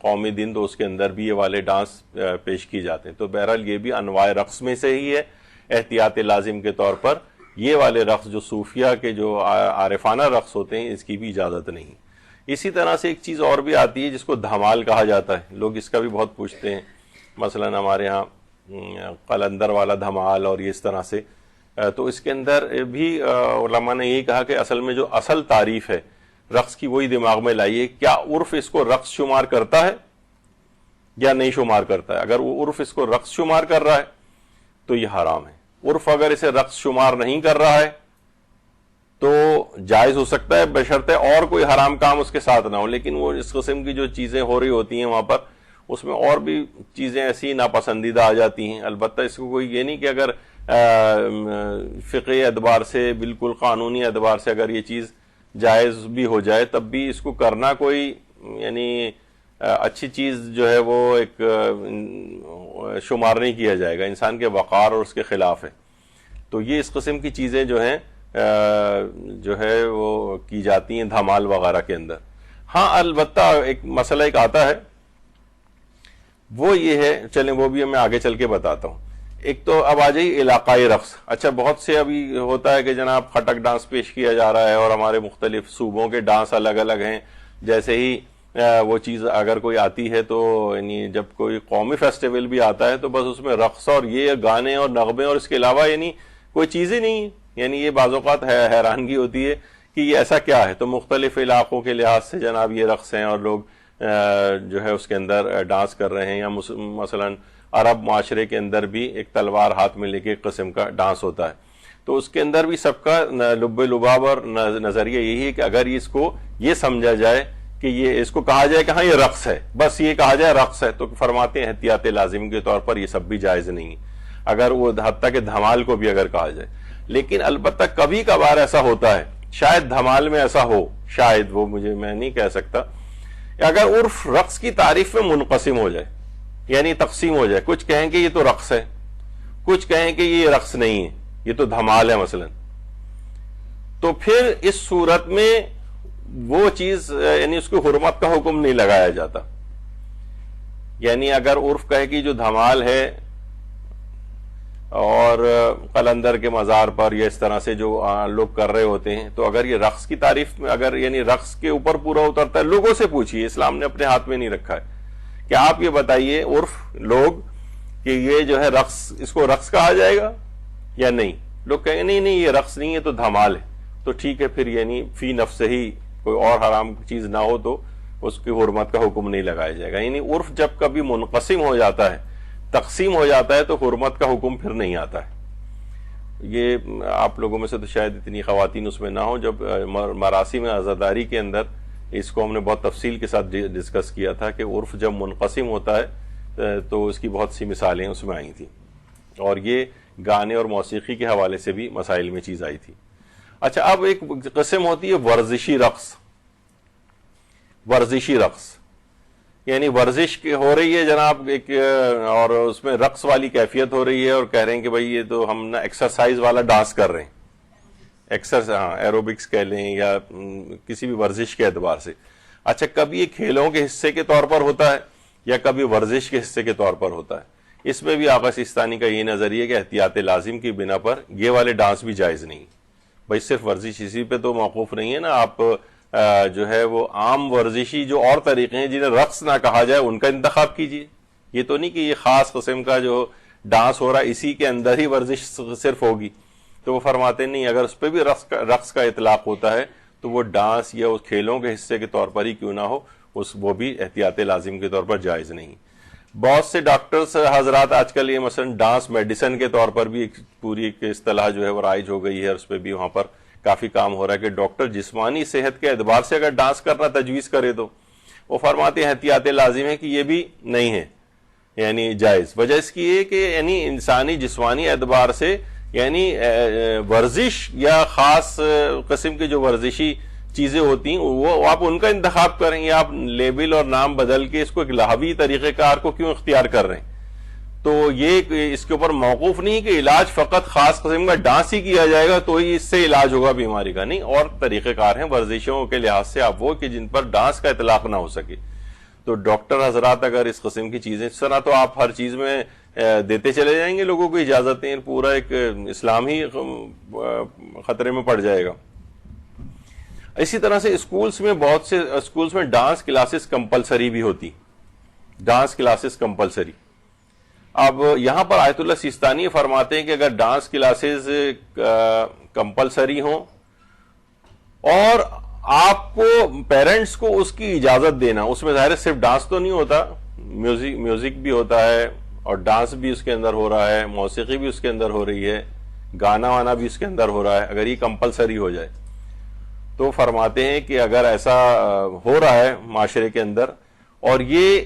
قومی دن، تو اس کے اندر بھی یہ والے ڈانس پیش کی جاتے ہیں. تو بہرحال یہ بھی انواع رقص میں سے ہی ہے. احتیاط لازم کے طور پر یہ والے رقص جو صوفیہ کے جو عارفانہ رقص ہوتے ہیں اس کی بھی اجازت نہیں. اسی طرح سے ایک چیز اور بھی آتی ہے جس کو دھمال کہا جاتا ہے، لوگ اس کا بھی بہت پوچھتے ہیں. مثلا ہمارے ہاں قلندر والا دھمال اور یہ اس طرح سے، تو اس کے اندر بھی علماء نے یہی کہا کہ اصل میں جو اصل تعریف ہے رقص کی وہی دماغ میں لائیے. کیا عرف اس کو رقص شمار کرتا ہے یا نہیں شمار کرتا ہے؟ اگر وہ عرف اس کو رقص شمار کر رہا ہے تو یہ حرام ہے. عرف اگر اسے رقص شمار نہیں کر رہا ہے تو جائز ہو سکتا ہے، بشرطے اور کوئی حرام کام اس کے ساتھ نہ ہو. لیکن وہ اس قسم کی جو چیزیں ہو رہی ہوتی ہیں وہاں پر، اس میں اور بھی چیزیں ایسی ناپسندیدہ آ جاتی ہیں. البتہ اس کو کوئی یہ نہیں کہ اگر فقہی اعتبار سے، بالکل قانونی اعتبار سے اگر یہ چیز جائز بھی ہو جائے تب بھی اس کو کرنا کوئی یعنی اچھی چیز جو ہے وہ ایک شمار نہیں کیا جائے گا، انسان کے وقار اور اس کے خلاف ہے. تو یہ اس قسم کی چیزیں جو ہیں جو ہے وہ کی جاتی ہیں دھمال وغیرہ کے اندر. ہاں البتہ ایک مسئلہ ایک آتا ہے وہ یہ ہے، چلیں وہ بھی میں آگے چل کے بتاتا ہوں. ایک تو اب آ جائیے علاقائی رقص. اچھا بہت سے ابھی ہوتا ہے کہ جناب خٹک ڈانس پیش کیا جا رہا ہے اور ہمارے مختلف صوبوں کے ڈانس الگ الگ ہیں. جیسے ہی وہ چیز اگر کوئی آتی ہے تو یعنی جب کوئی قومی فیسٹیول بھی آتا ہے تو بس اس میں رقص اور یہ گانے اور نغمے اور اس کے علاوہ یعنی کوئی چیز ہی نہیں ہے. یعنی یہ بعض اوقات حیرانگی ہوتی ہے کہ یہ ایسا کیا ہے. تو مختلف علاقوں کے لحاظ سے جناب یہ رقص ہیں اور لوگ جو ہے اس کے اندر ڈانس کر رہے ہیں. یا مثلا عرب معاشرے کے اندر بھی ایک تلوار ہاتھ میں لے کے ایک قسم کا ڈانس ہوتا ہے. تو اس کے اندر بھی سب کا لب لباب اور نظریہ یہی ہے کہ اگر اس کو یہ سمجھا جائے کہ یہ اس کو کہا جائے کہ ہاں یہ رقص ہے، بس یہ کہا جائے رقص ہے، تو فرماتے ہیں احتیاط لازم کے طور پر یہ سب بھی جائز نہیں، اگر وہ حتیٰ کہ دھمال کو بھی اگر کہا جائے. لیکن البتہ کبھی کبھار ایسا ہوتا ہے، شاید دھمال میں ایسا ہو، شاید وہ میں نہیں کہہ سکتا، اگر عرف رقص کی تعریف میں منقسم ہو جائے، یعنی تقسیم ہو جائے، کچھ کہیں کہ یہ تو رقص ہے، کچھ کہیں کہ یہ رقص نہیں ہے، یہ تو دھمال ہے مثلا، تو پھر اس صورت میں وہ چیز یعنی اس کو حرمت کا حکم نہیں لگایا جاتا. یعنی اگر عرف کہے کہ جو دھمال ہے اور قلندر کے مزار پر یا اس طرح سے جو لوگ کر رہے ہوتے ہیں، تو اگر یہ رقص کی تعریف میں اگر یعنی رقص کے اوپر پورا اترتا ہے، لوگوں سے پوچھیے، اسلام نے اپنے ہاتھ میں نہیں رکھا ہے کہ آپ یہ بتائیے عرف لوگ کہ یہ جو ہے رقص، اس کو رقص کہا جائے گا یا نہیں. لوگ کہیں گے نہیں یہ رقص نہیں ہے تو دھمال ہے. تو ٹھیک ہے، پھر یعنی فی نفس ہی کوئی اور حرام چیز نہ ہو تو اس کی حرمت کا حکم نہیں لگایا جائے گا. یعنی عرف جب کبھی منقسم ہو جاتا ہے، تقسیم ہو جاتا ہے، تو حرمت کا حکم پھر نہیں آتا ہے. یہ آپ لوگوں میں سے تو شاید اتنی خواتین اس میں نہ ہوں، جب مراسم عزاداری کے اندر اس کو ہم نے بہت تفصیل کے ساتھ ڈسکس کیا تھا کہ عرف جب منقسم ہوتا ہے تو اس کی بہت سی مثالیں اس میں آئی تھیں، اور یہ گانے اور موسیقی کے حوالے سے بھی مسائل میں چیز آئی تھی۔ اچھا، اب ایک قسم ہوتی ہے ورزشی رقص۔ ورزشی رقص یعنی ورزش ہو رہی ہے جناب ایک، اور اس میں رقص والی کیفیت ہو رہی ہے، اور کہہ رہے ہیں کہ بھائی یہ تو ہم نا ایکسرسائز والا ڈانس کر رہے ہیں، ایروبکس کہہ لیں یا کسی بھی ورزش کے اعتبار سے۔ اچھا، کبھی یہ کھیلوں کے حصے کے طور پر ہوتا ہے یا کبھی ورزش کے حصے کے طور پر ہوتا ہے۔ اس میں بھی آقا سیستانی کا یہ نظریہ کہ احتیاط لازم کی بنا پر یہ والے ڈانس بھی جائز نہیں۔ بھائی صرف ورزش اسی پہ تو موقوف نہیں ہے نا، آپ جو ہے وہ عام ورزشی جو اور طریقے ہیں جنہیں رقص نہ کہا جائے ان کا انتخاب کیجیے۔ یہ تو نہیں کہ یہ خاص قسم کا جو ڈانس ہو رہا ہے اسی کے اندر ہی ورزش صرف ہوگی۔ تو وہ فرماتے نہیں، اگر اس پہ بھی رقص کا اطلاق ہوتا ہے تو وہ ڈانس یا اس کھیلوں کے حصے کے طور پر ہی کیوں نہ ہو، وہ بھی احتیاط لازم کے طور پر جائز نہیں۔ بہت سے ڈاکٹرز حضرات آج کل یہ مثلا ڈانس میڈیسن کے طور پر بھی ایک پوری ایک اصطلاح جو ہے وہ رائج ہو گئی ہے، اس پہ بھی وہاں پر کافی کام ہو رہا ہے کہ ڈاکٹر جسمانی صحت کے اعتبار سے اگر ڈانس کرنا تجویز کرے تو وہ فرماتے ہیں احتیاط لازم ہے کہ یہ بھی نہیں ہے، یعنی جائز۔ وجہ اس کی یہ کہ یعنی انسانی جسمانی اعتبار سے یعنی ورزش یا خاص قسم کی جو ورزشی چیزیں ہوتی ہیں وہ آپ ان کا انتخاب کریں، یا آپ لیبل اور نام بدل کے اس کو ایک لہوی طریقہ کار کو کیوں اختیار کر رہے ہیں؟ تو یہ اس کے اوپر موقوف نہیں کہ علاج فقط خاص قسم کا ڈانس ہی کیا جائے گا تو ہی اس سے علاج ہوگا بیماری کا، نہیں، اور طریقہ کار ہیں ورزشوں کے لحاظ سے آپ وہ کہ جن پر ڈانس کا اطلاق نہ ہو سکے۔ تو ڈاکٹر حضرات اگر اس قسم کی چیزیں اس طرح تو آپ ہر چیز میں دیتے چلے جائیں گے لوگوں کو اجازتیں، پورا ایک اسلام ہی خطرے میں پڑ جائے گا۔ اسی طرح سے اسکولز میں بہت سے اسکولز میں ڈانس کلاسز کمپلسری بھی ہوتی، ڈانس کلاسز کمپلسری۔ اب یہاں پر آیت اللہ سیستانی فرماتے ہیں کہ اگر ڈانس کلاسز کمپلسری ہوں اور آپ کو پیرنٹس کو اس کی اجازت دینا، اس میں ظاہر صرف ڈانس تو نہیں ہوتا، میوزک بھی ہوتا ہے اور ڈانس بھی اس کے اندر ہو رہا ہے، موسیقی بھی اس کے اندر ہو رہی ہے، گانا وانا بھی اس کے اندر ہو رہا ہے، اگر یہ کمپلسری ہو جائے تو فرماتے ہیں کہ اگر ایسا ہو رہا ہے معاشرے کے اندر اور یہ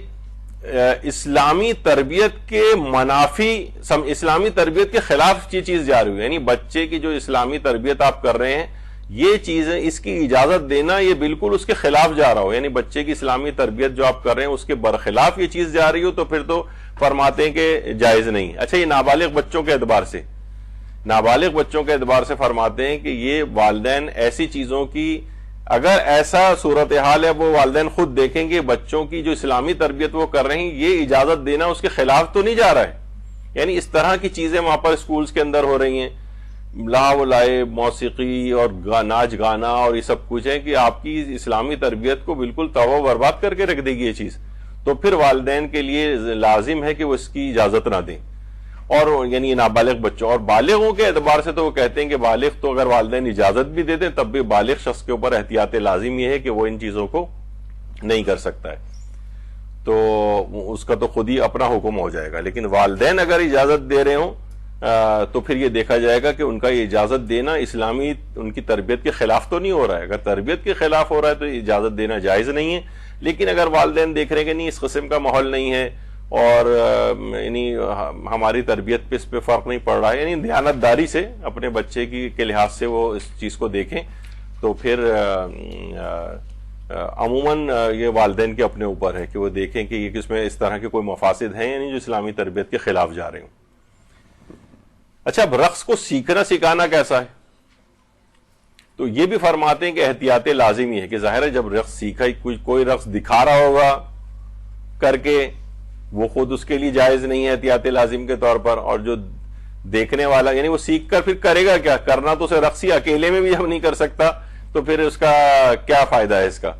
اسلامی تربیت کے منافی، اسلامی تربیت کے خلاف یہ چیز جاری ہوئی، یعنی بچے کی جو اسلامی تربیت آپ کر رہے ہیں یہ چیزیں اس کی اجازت دینا یہ بالکل اس کے خلاف جا رہا ہو، یعنی بچے کی اسلامی تربیت جو آپ کر رہے ہیں اس کے برخلاف یہ چیز جا رہی ہو تو پھر تو فرماتے ہیں کہ جائز نہیں۔ اچھا، یہ نابالغ بچوں کے اعتبار سے، نابالغ بچوں کے اعتبار سے فرماتے ہیں کہ یہ والدین ایسی چیزوں کی اگر ایسا صورتحال ہے وہ والدین خود دیکھیں گے بچوں کی جو اسلامی تربیت وہ کر رہے ہیں یہ اجازت دینا اس کے خلاف تو نہیں جا رہا ہے، یعنی اس طرح کی چیزیں وہاں پر اسکولز کے اندر ہو رہی ہیں، لاو لائب، موسیقی اور ناچ گانا اور یہ سب کچھ ہے کہ آپ کی اسلامی تربیت کو بالکل تباہ و برباد کر کے رکھ دے گی یہ چیز، تو پھر والدین کے لیے لازم ہے کہ وہ اس کی اجازت نہ دیں۔ اور یعنی نابالغ بچوں اور بالغوں کے اعتبار سے تو وہ کہتے ہیں کہ بالغ تو اگر والدین اجازت بھی دے دیں تب بھی بالغ شخص کے اوپر احتیاط لازم یہ ہے کہ وہ ان چیزوں کو نہیں کر سکتا ہے، تو اس کا تو خود ہی اپنا حکم ہو جائے گا۔ لیکن والدین اگر اجازت دے رہے ہوں تو پھر یہ دیکھا جائے گا کہ ان کا یہ اجازت دینا اسلامی ان کی تربیت کے خلاف تو نہیں ہو رہا ہے، اگر تربیت کے خلاف ہو رہا ہے تو اجازت دینا جائز نہیں ہے۔ لیکن اگر والدین دیکھ رہے ہیں کہ نہیں اس قسم کا ماحول نہیں ہے اور یعنی ہماری تربیت پہ اس پہ فرق نہیں پڑ رہا ہے، یعنی دیانتداری سے اپنے بچے کے لحاظ سے وہ اس چیز کو دیکھیں تو پھر عموماً یہ والدین کے اپنے اوپر ہے کہ وہ دیکھیں کہ یہ کس میں اس طرح کے کوئی مفاسد ہیں یعنی جو اسلامی تربیت کے خلاف جا رہے ہوں۔ اچھا، اب رقص کو سیکھنا سکھانا کیسا ہے؟ تو یہ بھی فرماتے ہیں کہ احتیاط لازمی ہے کہ ظاہر ہے جب رقص سیکھا کوئی رقص دکھا رہا ہوگا کر کے وہ خود اس کے لیے جائز نہیں ہے احتیاط لازم کے طور پر، اور جو دیکھنے والا یعنی وہ سیکھ کر پھر کرے گا کیا؟ کرنا تو اسے رقص ہی اکیلے میں بھی ہم نہیں کر سکتا تو پھر اس کا کیا فائدہ ہے اس کا؟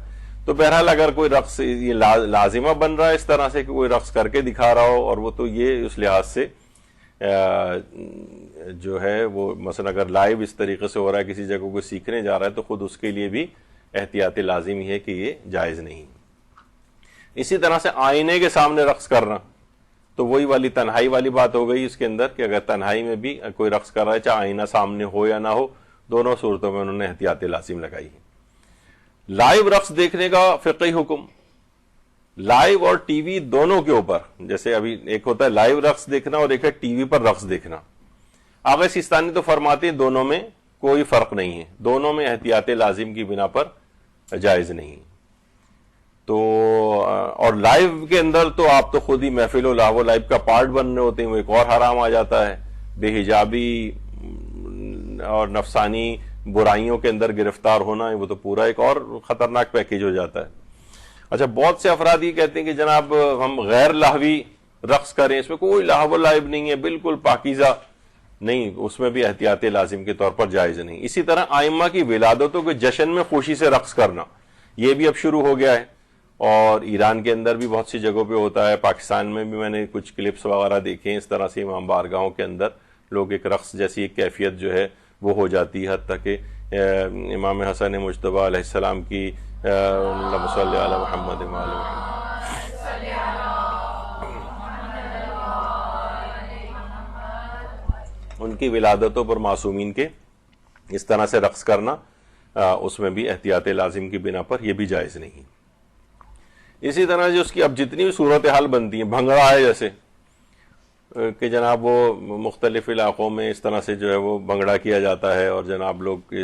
تو بہرحال اگر کوئی رقص یہ لازمہ بن رہا ہے اس طرح سے کہ کوئی رقص کر کے دکھا رہا ہو اور وہ تو یہ اس لحاظ سے جو ہے وہ مثلا اگر لائیو اس طریقے سے ہو رہا ہے کسی جگہ کوئی سیکھنے جا رہا ہے تو خود اس کے لیے بھی احتیاط لازمی ہے کہ یہ جائز نہیں۔ اسی طرح سے آئینے کے سامنے رقص کرنا، تو وہی والی تنہائی والی بات ہو گئی اس کے اندر کہ اگر تنہائی میں بھی کوئی رقص کر رہا ہے، چاہے آئینہ سامنے ہو یا نہ ہو، دونوں صورتوں میں انہوں نے احتیاط لازم لگائی ہے۔ لائیو رقص دیکھنے کا فقہی حکم، لائیو اور ٹی وی دونوں کے اوپر، جیسے ابھی ایک ہوتا ہے لائیو رقص دیکھنا اور ایک ہے ٹی وی پر رقص دیکھنا، آغا سیستانی تو فرماتے ہیں دونوں میں کوئی فرق نہیں ہے، دونوں میں احتیاط لازم کی بنا پر جائز نہیں۔ تو اور لائیو کے اندر تو آپ تو خود ہی محفل و لاہو لائیو کا پارٹ بن رہے ہوتے ہیں، وہ ایک اور حرام آ جاتا ہے، بے حجابی اور نفسانی برائیوں کے اندر گرفتار ہونا، وہ تو پورا ایک اور خطرناک پیکیج ہو جاتا ہے۔ اچھا، بہت سے افراد یہ کہتے ہیں کہ جناب ہم غیر لاہوی رقص کریں، اس میں کوئی لاہو و لائب نہیں ہے، بالکل پاکیزہ، نہیں، اس میں بھی احتیاط لازم کے طور پر جائز نہیں۔ اسی طرح ائمہ کی ولادتوں کے جشن میں خوشی سے رقص کرنا، یہ بھی اب شروع ہو گیا ہے، اور ایران کے اندر بھی بہت سی جگہوں پہ ہوتا ہے، پاکستان میں بھی میں نے کچھ کلپس وغیرہ دیکھے ہیں، اس طرح سے امام بارگاہوں کے اندر لوگ ایک رقص جیسی ایک کیفیت جو ہے وہ ہو جاتی ہے، حتیٰ کہ امام حسن مجتبیٰ علیہ السلام کی اللہم صلی علی محمد و آل محمد، ان کی ولادتوں پر معصومین کے اس طرح سے رقص کرنا، اس میں بھی احتیاط لازم کی بنا پر یہ بھی جائز نہیں۔ اسی طرح جو اس کی اب جتنی بھی صورتحال بنتی ہیں، بھنگڑا ہے جیسے کہ جناب وہ مختلف علاقوں میں اس طرح سے جو ہے وہ بھنگڑا کیا جاتا ہے، اور جناب لوگ،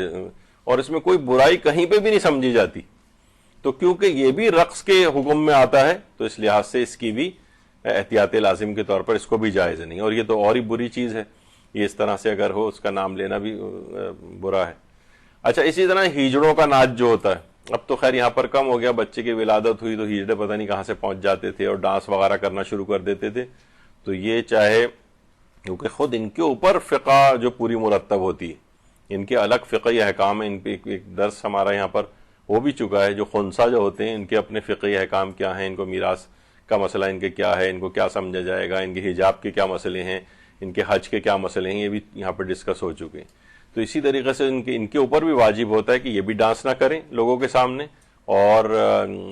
اور اس میں کوئی برائی کہیں پہ بھی نہیں سمجھی جاتی، تو کیونکہ یہ بھی رقص کے حکم میں آتا ہے تو اس لحاظ سے اس کی بھی احتیاط لازم کے طور پر اس کو بھی جائز نہیں، اور یہ تو اور ہی بری چیز ہے، یہ اس طرح سے اگر ہو اس کا نام لینا بھی برا ہے۔ اچھا، اسی طرح ہیجڑوں کا ناچ جو ہوتا ہے، اب تو خیر یہاں پر کم ہو گیا، بچے کی ولادت ہوئی تو ہیجڑے پتہ نہیں کہاں سے پہنچ جاتے تھے اور ڈانس وغیرہ کرنا شروع کر دیتے تھے، تو یہ چاہے کیونکہ خود ان کے اوپر فقہ جو پوری مرتب ہوتی ہے، ان کے الگ فقہی احکام ہیں، ان پہ ایک درس ہمارا یہاں پر ہو بھی چکا ہے، جو خنثی جو ہوتے ہیں ان کے اپنے فقہی احکام کیا ہیں، ان کو میراث کا مسئلہ ان کے کیا ہے، ان کو کیا سمجھا جائے گا، ان کے حجاب کے کیا مسئلے ہیں، ان کے حج کے کیا مسئلے ہیں، یہ بھی یہاں پر ڈسکس ہو چکے ہیں۔ تو اسی طریقے سے ان کے اوپر بھی واجب ہوتا ہے کہ یہ بھی ڈانس نہ کریں لوگوں کے سامنے، اور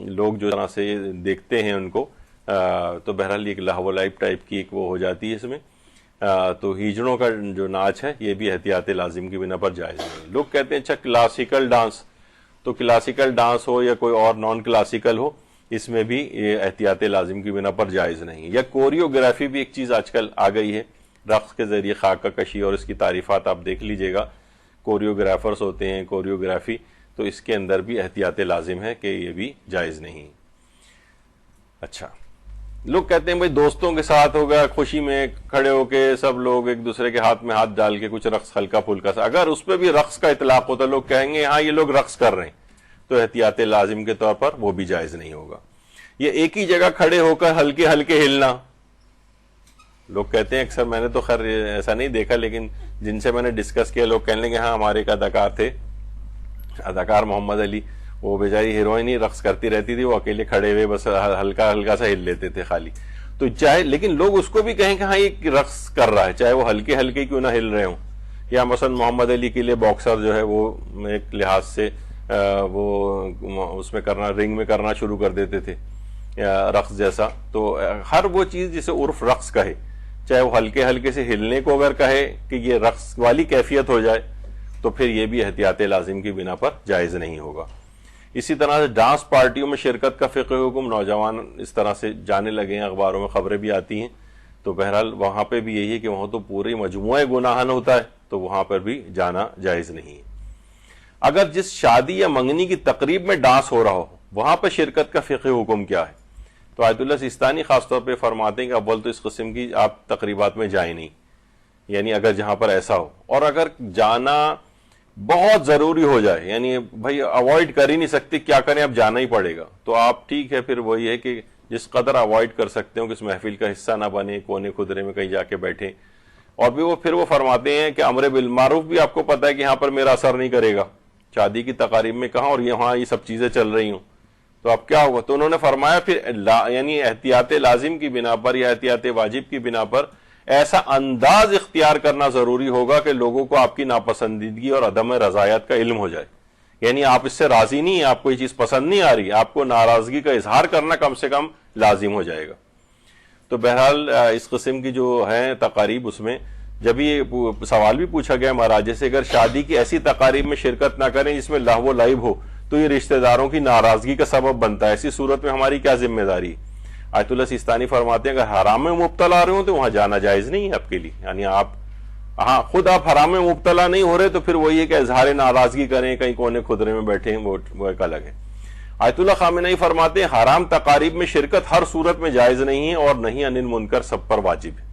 لوگ جو طرح سے دیکھتے ہیں ان کو، تو بہرحال ایک لاہو و لائب ٹائپ کی ایک وہ ہو جاتی ہے اس میں۔ تو ہیجڑوں کا جو ناچ ہے یہ بھی احتیاط لازم کی بنا پر جائز نہیں۔ لوگ کہتے ہیں اچھا کلاسیکل ڈانس، تو کلاسیکل ڈانس ہو یا کوئی اور نان کلاسیکل ہو، اس میں بھی یہ احتیاط لازم کی بنا پر جائز نہیں۔ یا کوریوگرافی بھی ایک چیز آج کل آ گئی ہے، رقص کے ذریعے خاکہ کشی، اور اس کی تعریفات آپ دیکھ لیجئے گا، کوریوگرافرز ہوتے ہیں، کوریوگرافی، تو اس کے اندر بھی احتیاط لازم ہے کہ یہ بھی جائز نہیں۔ اچھا، لوگ کہتے ہیں بھائی دوستوں کے ساتھ ہو گیا، خوشی میں کھڑے ہو کے سب لوگ ایک دوسرے کے ہاتھ میں ہاتھ ڈال کے کچھ رقص ہلکا پھلکا سا، اگر اس پہ بھی رقص کا اطلاق ہوتا لوگ کہیں گے ہاں یہ لوگ رقص کر رہے ہیں، تو احتیاط لازم کے طور پر وہ بھی جائز نہیں ہوگا۔ یہ ایک ہی جگہ کھڑے ہو کر ہلکے ہلکے ہلنا، لوگ کہتے ہیں اکثر، میں نے تو خیر ایسا نہیں دیکھا، لیکن جن سے میں نے ڈسکس کیا لوگ کہنے لگے ہاں ہمارے ایک اداکار تھے، اداکار محمد علی، وہ بیچاری ہیروئن ہی رقص کرتی رہتی تھی، وہ اکیلے کھڑے ہوئے بس ہلکا ہلکا سا ہل لیتے تھے خالی، تو چاہے لیکن لوگ اس کو بھی کہیں کہ ہاں یہ رقص کر رہا ہے، چاہے وہ ہلکے ہلکے کیوں نہ ہل رہے ہوں۔ یا مثلا محمد علی کے لیے باکسر جو ہے وہ ایک لحاظ سے وہ اس میں کرنا، رنگ میں کرنا شروع کر دیتے تھے رقص جیسا، تو ہر وہ چیز جسے عرف رقص کہے، چاہے وہ ہلکے ہلکے سے ہلنے کو اگر کہے کہ یہ رقص والی کیفیت ہو جائے، تو پھر یہ بھی احتیاط لازم کی بنا پر جائز نہیں ہوگا۔ اسی طرح سے ڈانس پارٹیوں میں شرکت کا فقہ حکم، نوجوان اس طرح سے جانے لگے ہیں، اخباروں میں خبریں بھی آتی ہیں، تو بہرحال وہاں پہ بھی یہی ہے کہ وہاں تو پوری مجموعہ گناہان ہوتا ہے، تو وہاں پر بھی جانا جائز نہیں ہے۔ اگر جس شادی یا منگنی کی تقریب میں ڈانس ہو رہا ہو، وہاں پہ شرکت کا فقہ حکم کیا ہے؟ تو آیت اللہ سیستانی خاص طور پہ فرماتے ہیں کہ اول تو اس قسم کی آپ تقریبات میں جائیں نہیں، یعنی اگر جہاں پر ایسا ہو، اور اگر جانا بہت ضروری ہو جائے، یعنی بھائی اوائڈ کر ہی نہیں سکتے، کیا کریں اب جانا ہی پڑے گا، تو آپ ٹھیک ہے، پھر وہی ہے کہ جس قدر اوائڈ کر سکتے ہو کہ اس محفل کا حصہ نہ بنے، کونے خدرے میں کہیں جا کے بیٹھیں۔ اور بھی پھر وہ فرماتے ہیں کہ امر بالمعروف بھی آپ کو پتہ ہے کہ یہاں پر میرا اثر نہیں کرے گا، شادی کی تقاریب میں کہاں اور یہاں یہ سب چیزیں چل رہی ہوں، تو اب کیا ہوگا؟ تو انہوں نے فرمایا پھر یعنی احتیاط لازم کی بنا پر یا احتیاط واجب کی بنا پر ایسا انداز اختیار کرنا ضروری ہوگا کہ لوگوں کو آپ کی ناپسندیدگی اور عدم رضایت کا علم ہو جائے، یعنی آپ اس سے راضی نہیں ہیں، آپ کو یہ چیز پسند نہیں آ رہی، آپ کو ناراضگی کا اظہار کرنا کم سے کم لازم ہو جائے گا۔ تو بہرحال اس قسم کی جو ہیں تقاریب، اس میں جب یہ سوال بھی پوچھا گیا مہاراجے سے، اگر شادی کی ایسی تقاریب میں شرکت نہ کریں جس میں لہو و لعب ہو تو یہ رشتہ داروں کی ناراضگی کا سبب بنتا ہے، ایسی صورت میں ہماری کیا ذمہ داری؟ آیت اللہ سیستانی فرماتے ہیں اگر حرام میں مبتلا رہے ہوں تو وہاں جانا جائز نہیں ہے آپ کے لیے، یعنی خود آپ حرام میں مبتلا نہیں ہو رہے تو پھر وہی ہے کہ اظہار ناراضگی کریں، کہیں کونے خدرے میں بیٹھے ہیں، وہ ایک الگ ہے۔ آیت اللہ خامنئی فرماتے ہیں حرام تقاریب میں شرکت ہر صورت میں جائز نہیں ہے اور نہیں عن المنکر سب پر واجب ہے۔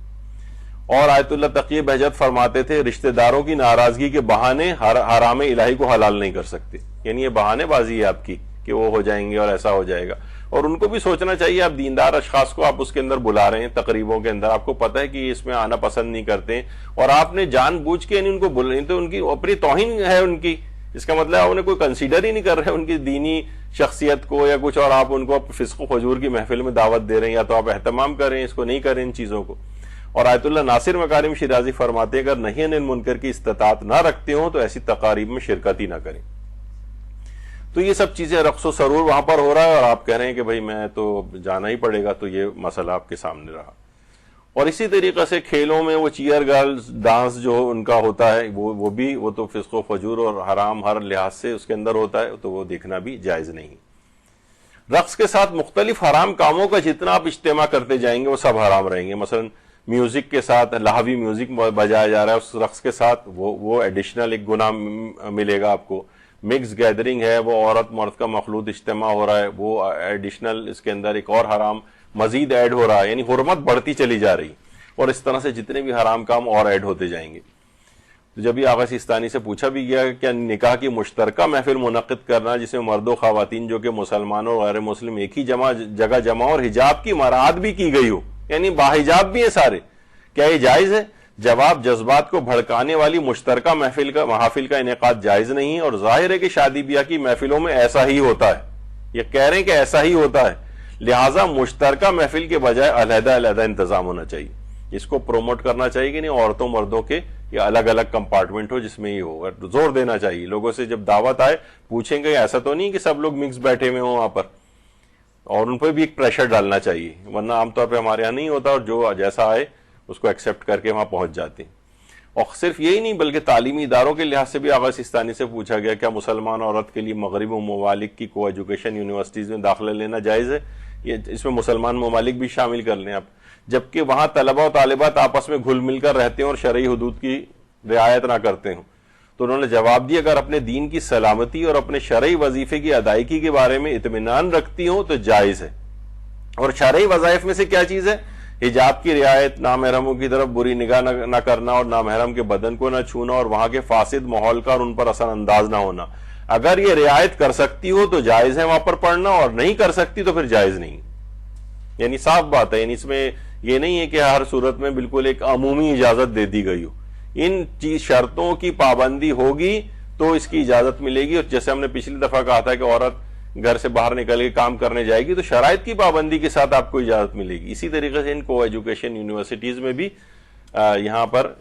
اور آیت اللہ تقی بہجت فرماتے تھے رشتہ داروں کی ناراضگی کے بہانے حرام الہی کو حلال نہیں کر سکتے، یعنی یہ بہانے بازی ہے آپ کی کہ وہ ہو جائیں گے اور ایسا ہو جائے گا۔ اور ان کو بھی سوچنا چاہیے، آپ دیندار اشخاص کو آپ اس کے اندر بلا رہے ہیں تقریبوں کے اندر، آپ کو پتہ ہے کہ یہ اس میں آنا پسند نہیں کرتے ہیں اور آپ نے جان بوجھ کے یعنی ان کو بلا، تو ان کی اپنی توہین ہے ان کی، اس کا مطلب آپ انہیں کوئی کنسیڈر ہی نہیں کر رہے ان کی دینی شخصیت کو یا کچھ، اور آپ ان کو فسق و فجور کی محفل میں دعوت دے رہے ہیں، یا تو آپ اہتمام کریں اس کو، نہیں کریں ان چیزوں کو۔ اور آیت اللہ ناصر مکارم شیرازی فرماتے ہیں اگر نہی عن المنکر کی استطاعت نہ رکھتے ہوں تو ایسی تقاریب میں شرکت ہی نہ کریں۔ تو یہ سب چیزیں رقص و سرور وہاں پر ہو رہا ہے اور آپ کہہ رہے ہیں کہ بھائی میں تو جانا ہی پڑے گا، تو یہ مسئلہ آپ کے سامنے رہا۔ اور اسی طریقے سے کھیلوں میں وہ چیئر گرلز ڈانس جو ان کا ہوتا ہے وہ تو فسق و فجور اور حرام ہر لحاظ سے اس کے اندر ہوتا ہے، تو وہ دیکھنا بھی جائز نہیں۔ رقص کے ساتھ مختلف حرام کاموں کا جتنا آپ اجتماع کرتے جائیں گے وہ سب حرام رہیں گے، مثلا میوزک کے ساتھ لہوی میوزک بجایا جا رہا ہے، اس رقص کے ساتھ وہ ایڈیشنل ایک گناہ ملے گا آپ کو۔ مکس گیدرنگ ہے، وہ عورت مرد کا مخلوط اجتماع ہو رہا ہے، وہ ایڈیشنل اس کے اندر ایک اور حرام مزید ایڈ ہو رہا ہے، یعنی حرمت بڑھتی چلی جا رہی، اور اس طرح سے جتنے بھی حرام کام اور ایڈ ہوتے جائیں گے۔ تو جب یہ آغا سیستانی سے پوچھا بھی گیا کہ نکاح کی مشترکہ محفل منعقد کرنا جس میں مرد و خواتین جو کہ مسلمان اور غیر مسلم ایک ہی جگہ جمع اور حجاب کی مراعات بھی کی گئی ہو، یعنی باحجاب بھی ہیں سارے، کیا یہ جائز ہے؟ جواب جذبات کو بھڑکانے والی مشترکہ محافل کا انعقاد جائز نہیں ہے، اور ظاہر ہے کہ شادی بیاہ کی محفلوں میں ایسا ہی ہوتا ہے، یہ کہہ رہے ہیں کہ ایسا ہی ہوتا ہے، لہٰذا مشترکہ محفل کے بجائے علیحدہ علیحدہ انتظام ہونا چاہیے۔ اس کو پروموٹ کرنا چاہیے کہ نہیں عورتوں مردوں کے یہ الگ الگ کمپارٹمنٹ ہو جس میں یہ ہو، زور دینا چاہیے لوگوں سے، جب دعوت آئے پوچھیں گے ایسا تو نہیں کہ سب لوگ مکس بیٹھے ہوئے ہوں وہاں پر، اور ان پہ بھی ایک پریشر ڈالنا چاہیے، ورنہ عام طور پہ ہمارے یہاں نہیں ہوتا اور جو جیسا آئے اس کو ایکسیپٹ کر کے وہاں پہنچ جاتے ہیں۔ اور صرف یہی نہیں بلکہ تعلیمی اداروں کے لحاظ سے بھی آغا سیستانی سے پوچھا گیا کیا مسلمان عورت کے لیے مغرب و ممالک کی کو ایجوکیشن یونیورسٹیز میں داخلہ لینا جائز ہے؟ یہ اس میں مسلمان ممالک بھی شامل کر لیں آپ، جبکہ وہاں طلبہ و طالبات آپس میں گھل مل کر رہتے ہیں اور شرعی حدود کی رعایت نہ کرتے ہوں۔ تو انہوں نے جواب دیا اگر اپنے دین کی سلامتی اور اپنے شرعی وظیفے کی ادائیگی کے بارے میں اطمینان رکھتی ہوں تو جائز ہے۔ اور شرعی وظائف میں سے کیا چیز ہے؟ حجاب کی رعایت، نامحرموں کی طرف بری نگاہ نہ کرنا اور نامحرم کے بدن کو نہ چھونا اور وہاں کے فاسد ماحول کا اور ان پر اثر انداز نہ ہونا۔ اگر یہ رعایت کر سکتی ہو تو جائز ہے وہاں پر پڑھنا، اور نہیں کر سکتی تو پھر جائز نہیں، یعنی صاف بات ہے، یعنی اس میں یہ نہیں ہے کہ ہر صورت میں بالکل ایک عمومی اجازت دے دی گئی ہو، ان شرطوں کی پابندی ہوگی تو اس کی اجازت ملے گی۔ اور جیسے ہم نے پچھلی دفعہ کہا تھا کہ عورت گھر سے باہر نکل کے کام کرنے جائے گی تو شرائط کی پابندی کے ساتھ آپ کو اجازت ملے گی۔ اسی طریقے سے ان کو ایجوکیشن یونیورسٹیز میں بھی یہاں پر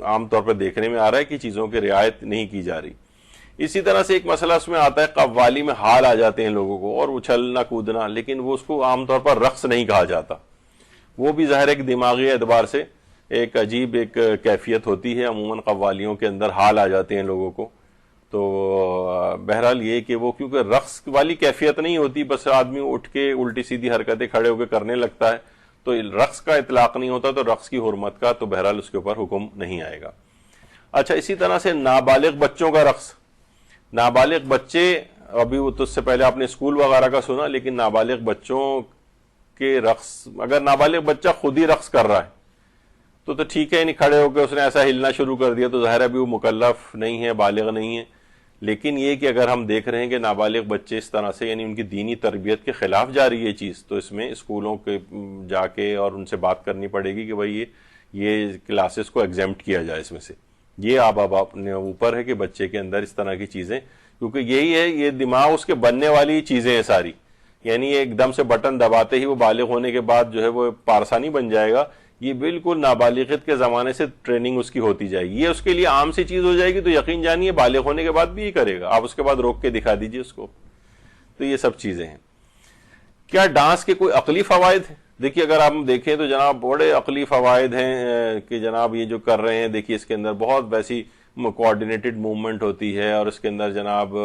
عام طور پر دیکھنے میں آ رہا ہے کہ چیزوں کی رعایت نہیں کی جا رہی۔ اسی طرح سے ایک مسئلہ اس میں آتا ہے قوالی میں حال آ جاتے ہیں لوگوں کو اور اچھلنا کودنا، لیکن وہ اس کو عام طور پر رقص نہیں کہا جاتا، وہ بھی ظاہر ایک دماغی اعتبار سے ایک عجیب ایک کیفیت ہوتی ہے، عموماً قوالیوں کے اندر حال آ جاتے ہیں لوگوں کو۔ تو بہرحال یہ کہ وہ کیونکہ رقص والی کیفیت نہیں ہوتی، بس آدمی اٹھ کے الٹی سیدھی حرکتیں کھڑے ہو کے کرنے لگتا ہے، تو رقص کا اطلاق نہیں ہوتا، تو رقص کی حرمت کا تو بہرحال اس کے اوپر حکم نہیں آئے گا۔ اچھا، اسی طرح سے نابالغ بچوں کا رقص، نابالغ بچے، ابھی وہ تو اس سے پہلے آپ نے اسکول وغیرہ کا سنا، لیکن نابالغ بچوں کے رقص، اگر نابالغ بچہ خود ہی رقص کر رہا ہے تو ٹھیک ہے، یعنی کھڑے ہو کے اس نے ایسا ہلنا شروع کر دیا تو ظاہر ہے ابھی وہ مکلف نہیں ہے، بالغ نہیں ہے۔ لیکن یہ کہ اگر ہم دیکھ رہے ہیں کہ نابالغ بچے اس طرح سے یعنی ان کی دینی تربیت کے خلاف جا رہی ہے چیز، تو اس میں اسکولوں کے جا کے اور ان سے بات کرنی پڑے گی کہ بھائی یہ کلاسز کو ایگزیمپٹ کیا جائے اس میں سے۔ یہ آپ اپنے اوپر ہے کہ بچے کے اندر اس طرح کی چیزیں، کیونکہ یہی ہے، یہ دماغ اس کے بننے والی چیزیں ہیں ساری، یعنی ایک دم سے بٹن دباتے ہی وہ بالغ ہونے کے بعد جو ہے وہ پارسا نہیں بن جائے گا، یہ بالکل نابالغیت کے زمانے سے ٹریننگ اس کی ہوتی جائے گی، یہ اس کے لیے عام سی چیز ہو جائے گی، تو یقین جانیے بالغ ہونے کے بعد بھی یہ کرے گا، آپ اس کے بعد روک کے دکھا دیجئے اس کو۔ تو یہ سب چیزیں ہیں۔ کیا ڈانس کے کوئی عقلی فوائد ہیں؟ دیکھیے اگر آپ دیکھیں تو جناب بڑے عقلی فوائد ہیں کہ جناب یہ جو کر رہے ہیں، دیکھیے اس کے اندر بہت ویسی کوآرڈینیٹڈ موومنٹ ہوتی ہے، اور اس کے اندر جناب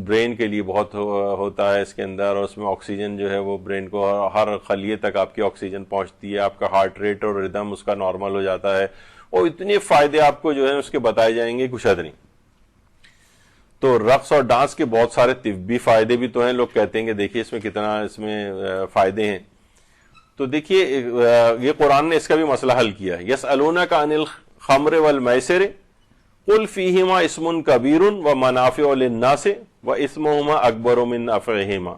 برین کے لیے بہت ہوتا ہے اس کے اندر، اور اس میں آکسیجن جو ہے وہ برین کو ہر خلیے تک آپ کی آکسیجن پہنچتی ہے، آپ کا ہارٹ ریٹ اور ردم اس کا نارمل ہو جاتا ہے، اور اتنے فائدے آپ کو جو ہے اس کے بتائے جائیں گے کچھ حد نہیں۔ تو رقص اور ڈانس کے بہت سارے طبی فائدے بھی تو ہیں، لوگ کہتے ہیں کہ دیکھیے اس میں کتنا اس میں فائدے ہیں۔ تو دیکھیے یہ قرآن نے اس کا بھی مسئلہ حل کیا ہے، یسألونک عن الخمر والمیسر قل فیہما اسم کبیر ومنافع للناس واسمہما اکبر من نفعہما،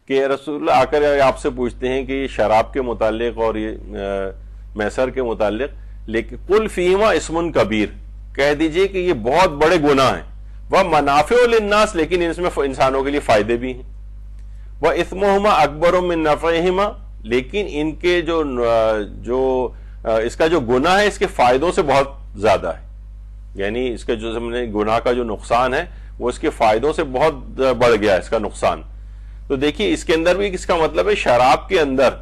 کہ رسول اللہ آ کر آپ سے پوچھتے ہیں کہ یہ شراب کے متعلق اور یہ میسر کے متعلق، لیکن قل فیہما اسم کبیر، کہہ دیجئے کہ یہ بہت بڑے گناہ ہیں، ومنافع للناس، لیکن اس میں انسانوں کے لیے فائدے بھی ہیں، واسمہما اکبر من نفعہما، لیکن ان کے جو اس کا جو گناہ ہے اس کے فائدوں سے بہت زیادہ ہے، یعنی اس کا جو گناہ کا جو نقصان ہے وہ اس کے فائدوں سے بہت بڑھ گیا ہے اس کا نقصان۔ تو دیکھیے اس کے اندر بھی اس کا مطلب ہے شراب کے اندر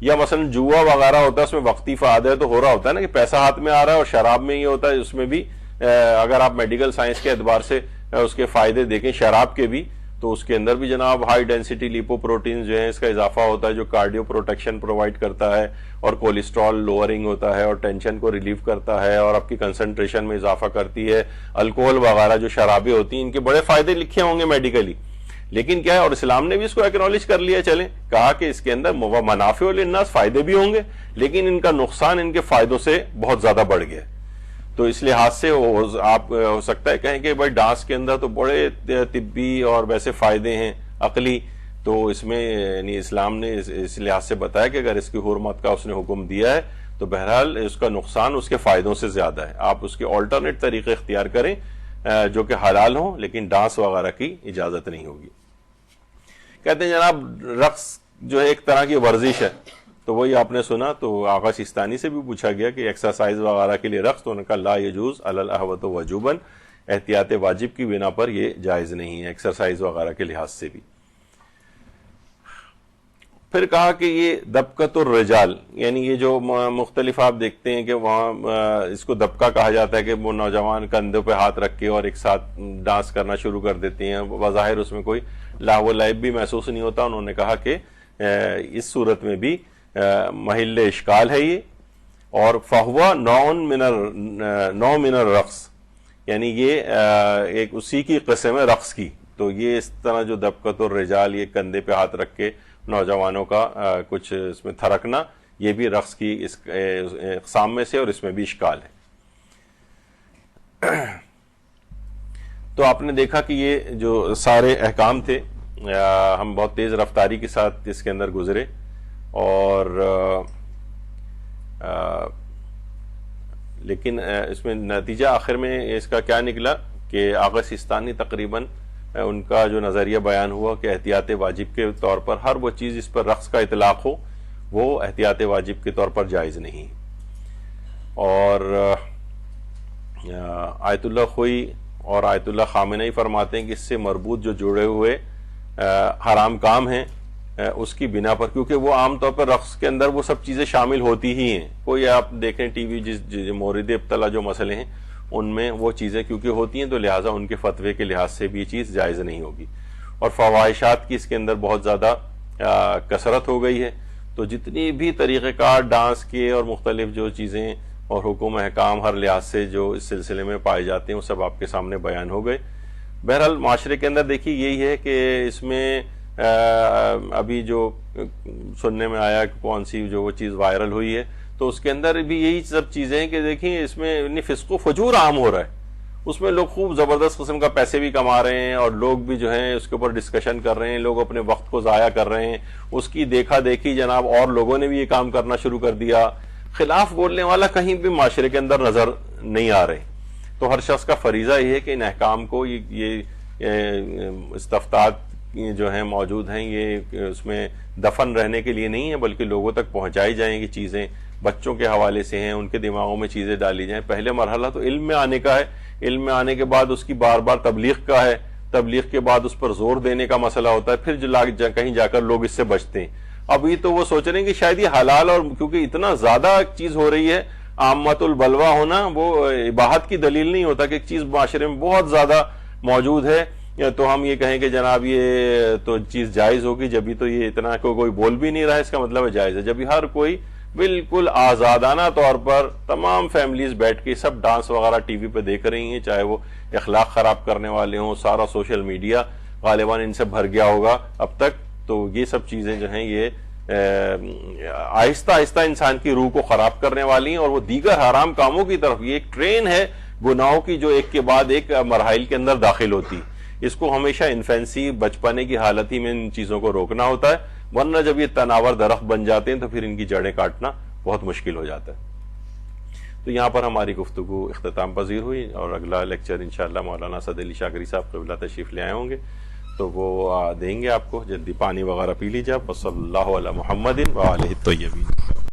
یا مثلا جوا وغیرہ ہوتا ہے اس میں وقتی فائدہ تو ہو رہا ہوتا ہے نا کہ پیسہ ہاتھ میں آ رہا ہے، اور شراب میں یہ ہوتا ہے اس میں بھی اگر آپ میڈیکل سائنس کے اعتبار سے اس کے فائدے دیکھیں شراب کے بھی، تو اس کے اندر بھی جناب ہائی ڈینسٹی لیپو پروٹین جو ہے اس کا اضافہ ہوتا ہے جو کارڈیو پروٹیکشن پرووائڈ کرتا ہے، اور کولیسٹرول لوورنگ ہوتا ہے، اور ٹینشن کو ریلیو کرتا ہے، اور آپ کی کنسنٹریشن میں اضافہ کرتی ہے۔ الکوہل وغیرہ جو شرابیں ہوتی ہیں ان کے بڑے فائدے لکھے ہوں گے میڈیکلی، لیکن کیا ہے، اور اسلام نے بھی اس کو ایکنالج کر لیا، چلیں کہا کہ اس کے اندر منافع للناس فائدے بھی ہوں گے، لیکن ان کا نقصان ان کے فائدوں سے بہت زیادہ بڑھ گیا ہے۔ تو اس لحاظ سے آپ ہو سکتا ہے کہیں کہ بھائی ڈانس کے اندر تو بڑے طبی اور ویسے فائدے ہیں عقلی، تو اس میں یعنی اسلام نے اس لحاظ سے بتایا کہ اگر اس کی حرمت کا اس نے حکم دیا ہے تو بہرحال اس کا نقصان اس کے فائدوں سے زیادہ ہے، آپ اس کے آلٹرنیٹ طریقے اختیار کریں جو کہ حلال ہوں، لیکن ڈانس وغیرہ کی اجازت نہیں ہوگی۔ کہتے ہیں جناب رقص جو ہے ایک طرح کی ورزش ہے، تو وہی آپ نے سنا، تو آغا سیستانی سے بھی پوچھا گیا کہ ایکسرسائز وغیرہ کے لیے رقص، تو انہوں نے کہا لا یجوز علی الاحوط وجوباً، احتیاط واجب کی بنا پر یہ جائز نہیں ہے ایکسرسائز وغیرہ کے لحاظ سے بھی۔ پھر کہا کہ یہ دبکۃ الرجال، یعنی یہ جو مختلف آپ دیکھتے ہیں کہ وہاں اس کو دبکہ کہا جاتا ہے کہ وہ نوجوان کندھوں پہ ہاتھ رکھ کے اور ایک ساتھ ڈانس کرنا شروع کر دیتے ہیں، بظاہر اس میں کوئی لاو و لعب بھی محسوس نہیں ہوتا۔ انہوں نے کہا کہ اس صورت میں بھی محل اشکال ہے یہ، اور فہو نوع من الرقص، یعنی یہ ایک اسی کی قسم ہے رقص کی۔ تو یہ اس طرح جو دبکۃ الرجال، یہ کندھے پہ ہاتھ رکھ کے نوجوانوں کا کچھ اس میں تھرکنا، یہ بھی رقص کی اس اقسام میں سے، اور اس میں بھی اشکال ہے۔ تو آپ نے دیکھا کہ یہ جو سارے احکام تھے ہم بہت تیز رفتاری کے ساتھ اس کے اندر گزرے، اور لیکن اس میں نتیجہ آخر میں اس کا کیا نکلا کہ آغا سیستانی تقریباً ان کا جو نظریہ بیان ہوا کہ احتیاط واجب کے طور پر ہر وہ چیز اس پر رقص کا اطلاق ہو وہ احتیاط واجب کے طور پر جائز نہیں۔ اور آیت اللہ خوئی اور آیت اللہ خامنئی فرماتے ہیں کہ اس سے مربوط جو جڑے ہوئے حرام کام ہیں اس کی بنا پر، کیونکہ وہ عام طور پر رقص کے اندر وہ سب چیزیں شامل ہوتی ہی ہیں، کوئی آپ دیکھیں ٹی وی جس مورد ابتلا جو مسئلے ہیں ان میں وہ چیزیں کیونکہ ہوتی ہیں، تو لہٰذا ان کے فتوے کے لحاظ سے بھی یہ چیز جائز نہیں ہوگی۔ اور فواہشات کی اس کے اندر بہت زیادہ کثرت ہو گئی ہے، تو جتنی بھی طریقہ کار ڈانس کے اور مختلف جو چیزیں اور حکم احکام ہر لحاظ سے جو اس سلسلے میں پائے جاتے ہیں وہ سب آپ کے سامنے بیان ہو گئے۔ بہرحال معاشرے کے اندر دیکھیے یہی ہے کہ اس میں ابھی جو سننے میں آیا کہ کون سی جو وہ چیز وائرل ہوئی ہے، تو اس کے اندر بھی یہی سب چیزیں ہیں کہ دیکھیں اس میں فسق و فجور عام ہو رہا ہے، اس میں لوگ خوب زبردست قسم کا پیسے بھی کما رہے ہیں، اور لوگ بھی جو ہیں اس کے اوپر ڈسکشن کر رہے ہیں، لوگ اپنے وقت کو ضائع کر رہے ہیں، اس کی دیکھا دیکھی جناب اور لوگوں نے بھی یہ کام کرنا شروع کر دیا، خلاف بولنے والا کہیں بھی معاشرے کے اندر نظر نہیں آ رہے۔ تو ہر شخص کا فریضہ یہ ہے کہ ان احکام کو یہ استفتاءات جو ہیں موجود ہیں یہ اس میں دفن رہنے کے لیے نہیں ہے، بلکہ لوگوں تک پہنچائی جائیں گی چیزیں، بچوں کے حوالے سے ہیں، ان کے دماغوں میں چیزیں ڈالی جائیں۔ پہلے مرحلہ تو علم میں آنے کا ہے، علم میں آنے کے بعد اس کی بار بار تبلیغ کا ہے، تبلیغ کے بعد اس پر زور دینے کا مسئلہ ہوتا ہے، پھر کہیں جا کر لوگ اس سے بچتے ہیں۔ ابھی تو وہ سوچ رہے ہیں کہ شاید یہ حلال، اور کیونکہ اتنا زیادہ چیز ہو رہی ہے، عامت البلوا ہونا وہ اباحت کی دلیل نہیں ہوتا کہ ایک چیز معاشرے میں بہت زیادہ موجود ہے تو ہم یہ کہیں کہ جناب یہ تو چیز جائز ہوگی، جبھی تو یہ اتنا کوئی بول بھی نہیں رہا ہے، اس کا مطلب ہے جائز ہے. جبھی ہر کوئی بالکل آزادانہ طور پر تمام فیملیز بیٹھ کے سب ڈانس وغیرہ ٹی وی پہ دیکھ رہی ہیں، چاہے وہ اخلاق خراب کرنے والے ہوں، سارا سوشل میڈیا غالباً ان سے بھر گیا ہوگا اب تک. تو یہ سب چیزیں جو ہیں یہ آہستہ آہستہ انسان کی روح کو خراب کرنے والی ہیں، اور وہ دیگر حرام کاموں کی طرف، یہ ایک ٹرین ہے گناہوں کی جو ایک کے بعد ایک مراحل کے اندر داخل ہوتی. اس کو ہمیشہ انفینسی بچپنے کی حالت ہی میں ان چیزوں کو روکنا ہوتا ہے، ورنہ جب یہ تناور درخت بن جاتے ہیں تو پھر ان کی جڑیں کاٹنا بہت مشکل ہو جاتا ہے. تو یہاں پر ہماری گفتگو اختتام پذیر ہوئی، اور اگلا لیکچر انشاءاللہ مولانا سعد علی شاکری صاحب قبلہ تشریف لے آئے ہوں گے تو وہ دیں گے آپ کو. جلدی پانی وغیرہ پی لیجیے آپ. صلی اللہ علی محمد وآلہ الطیبین.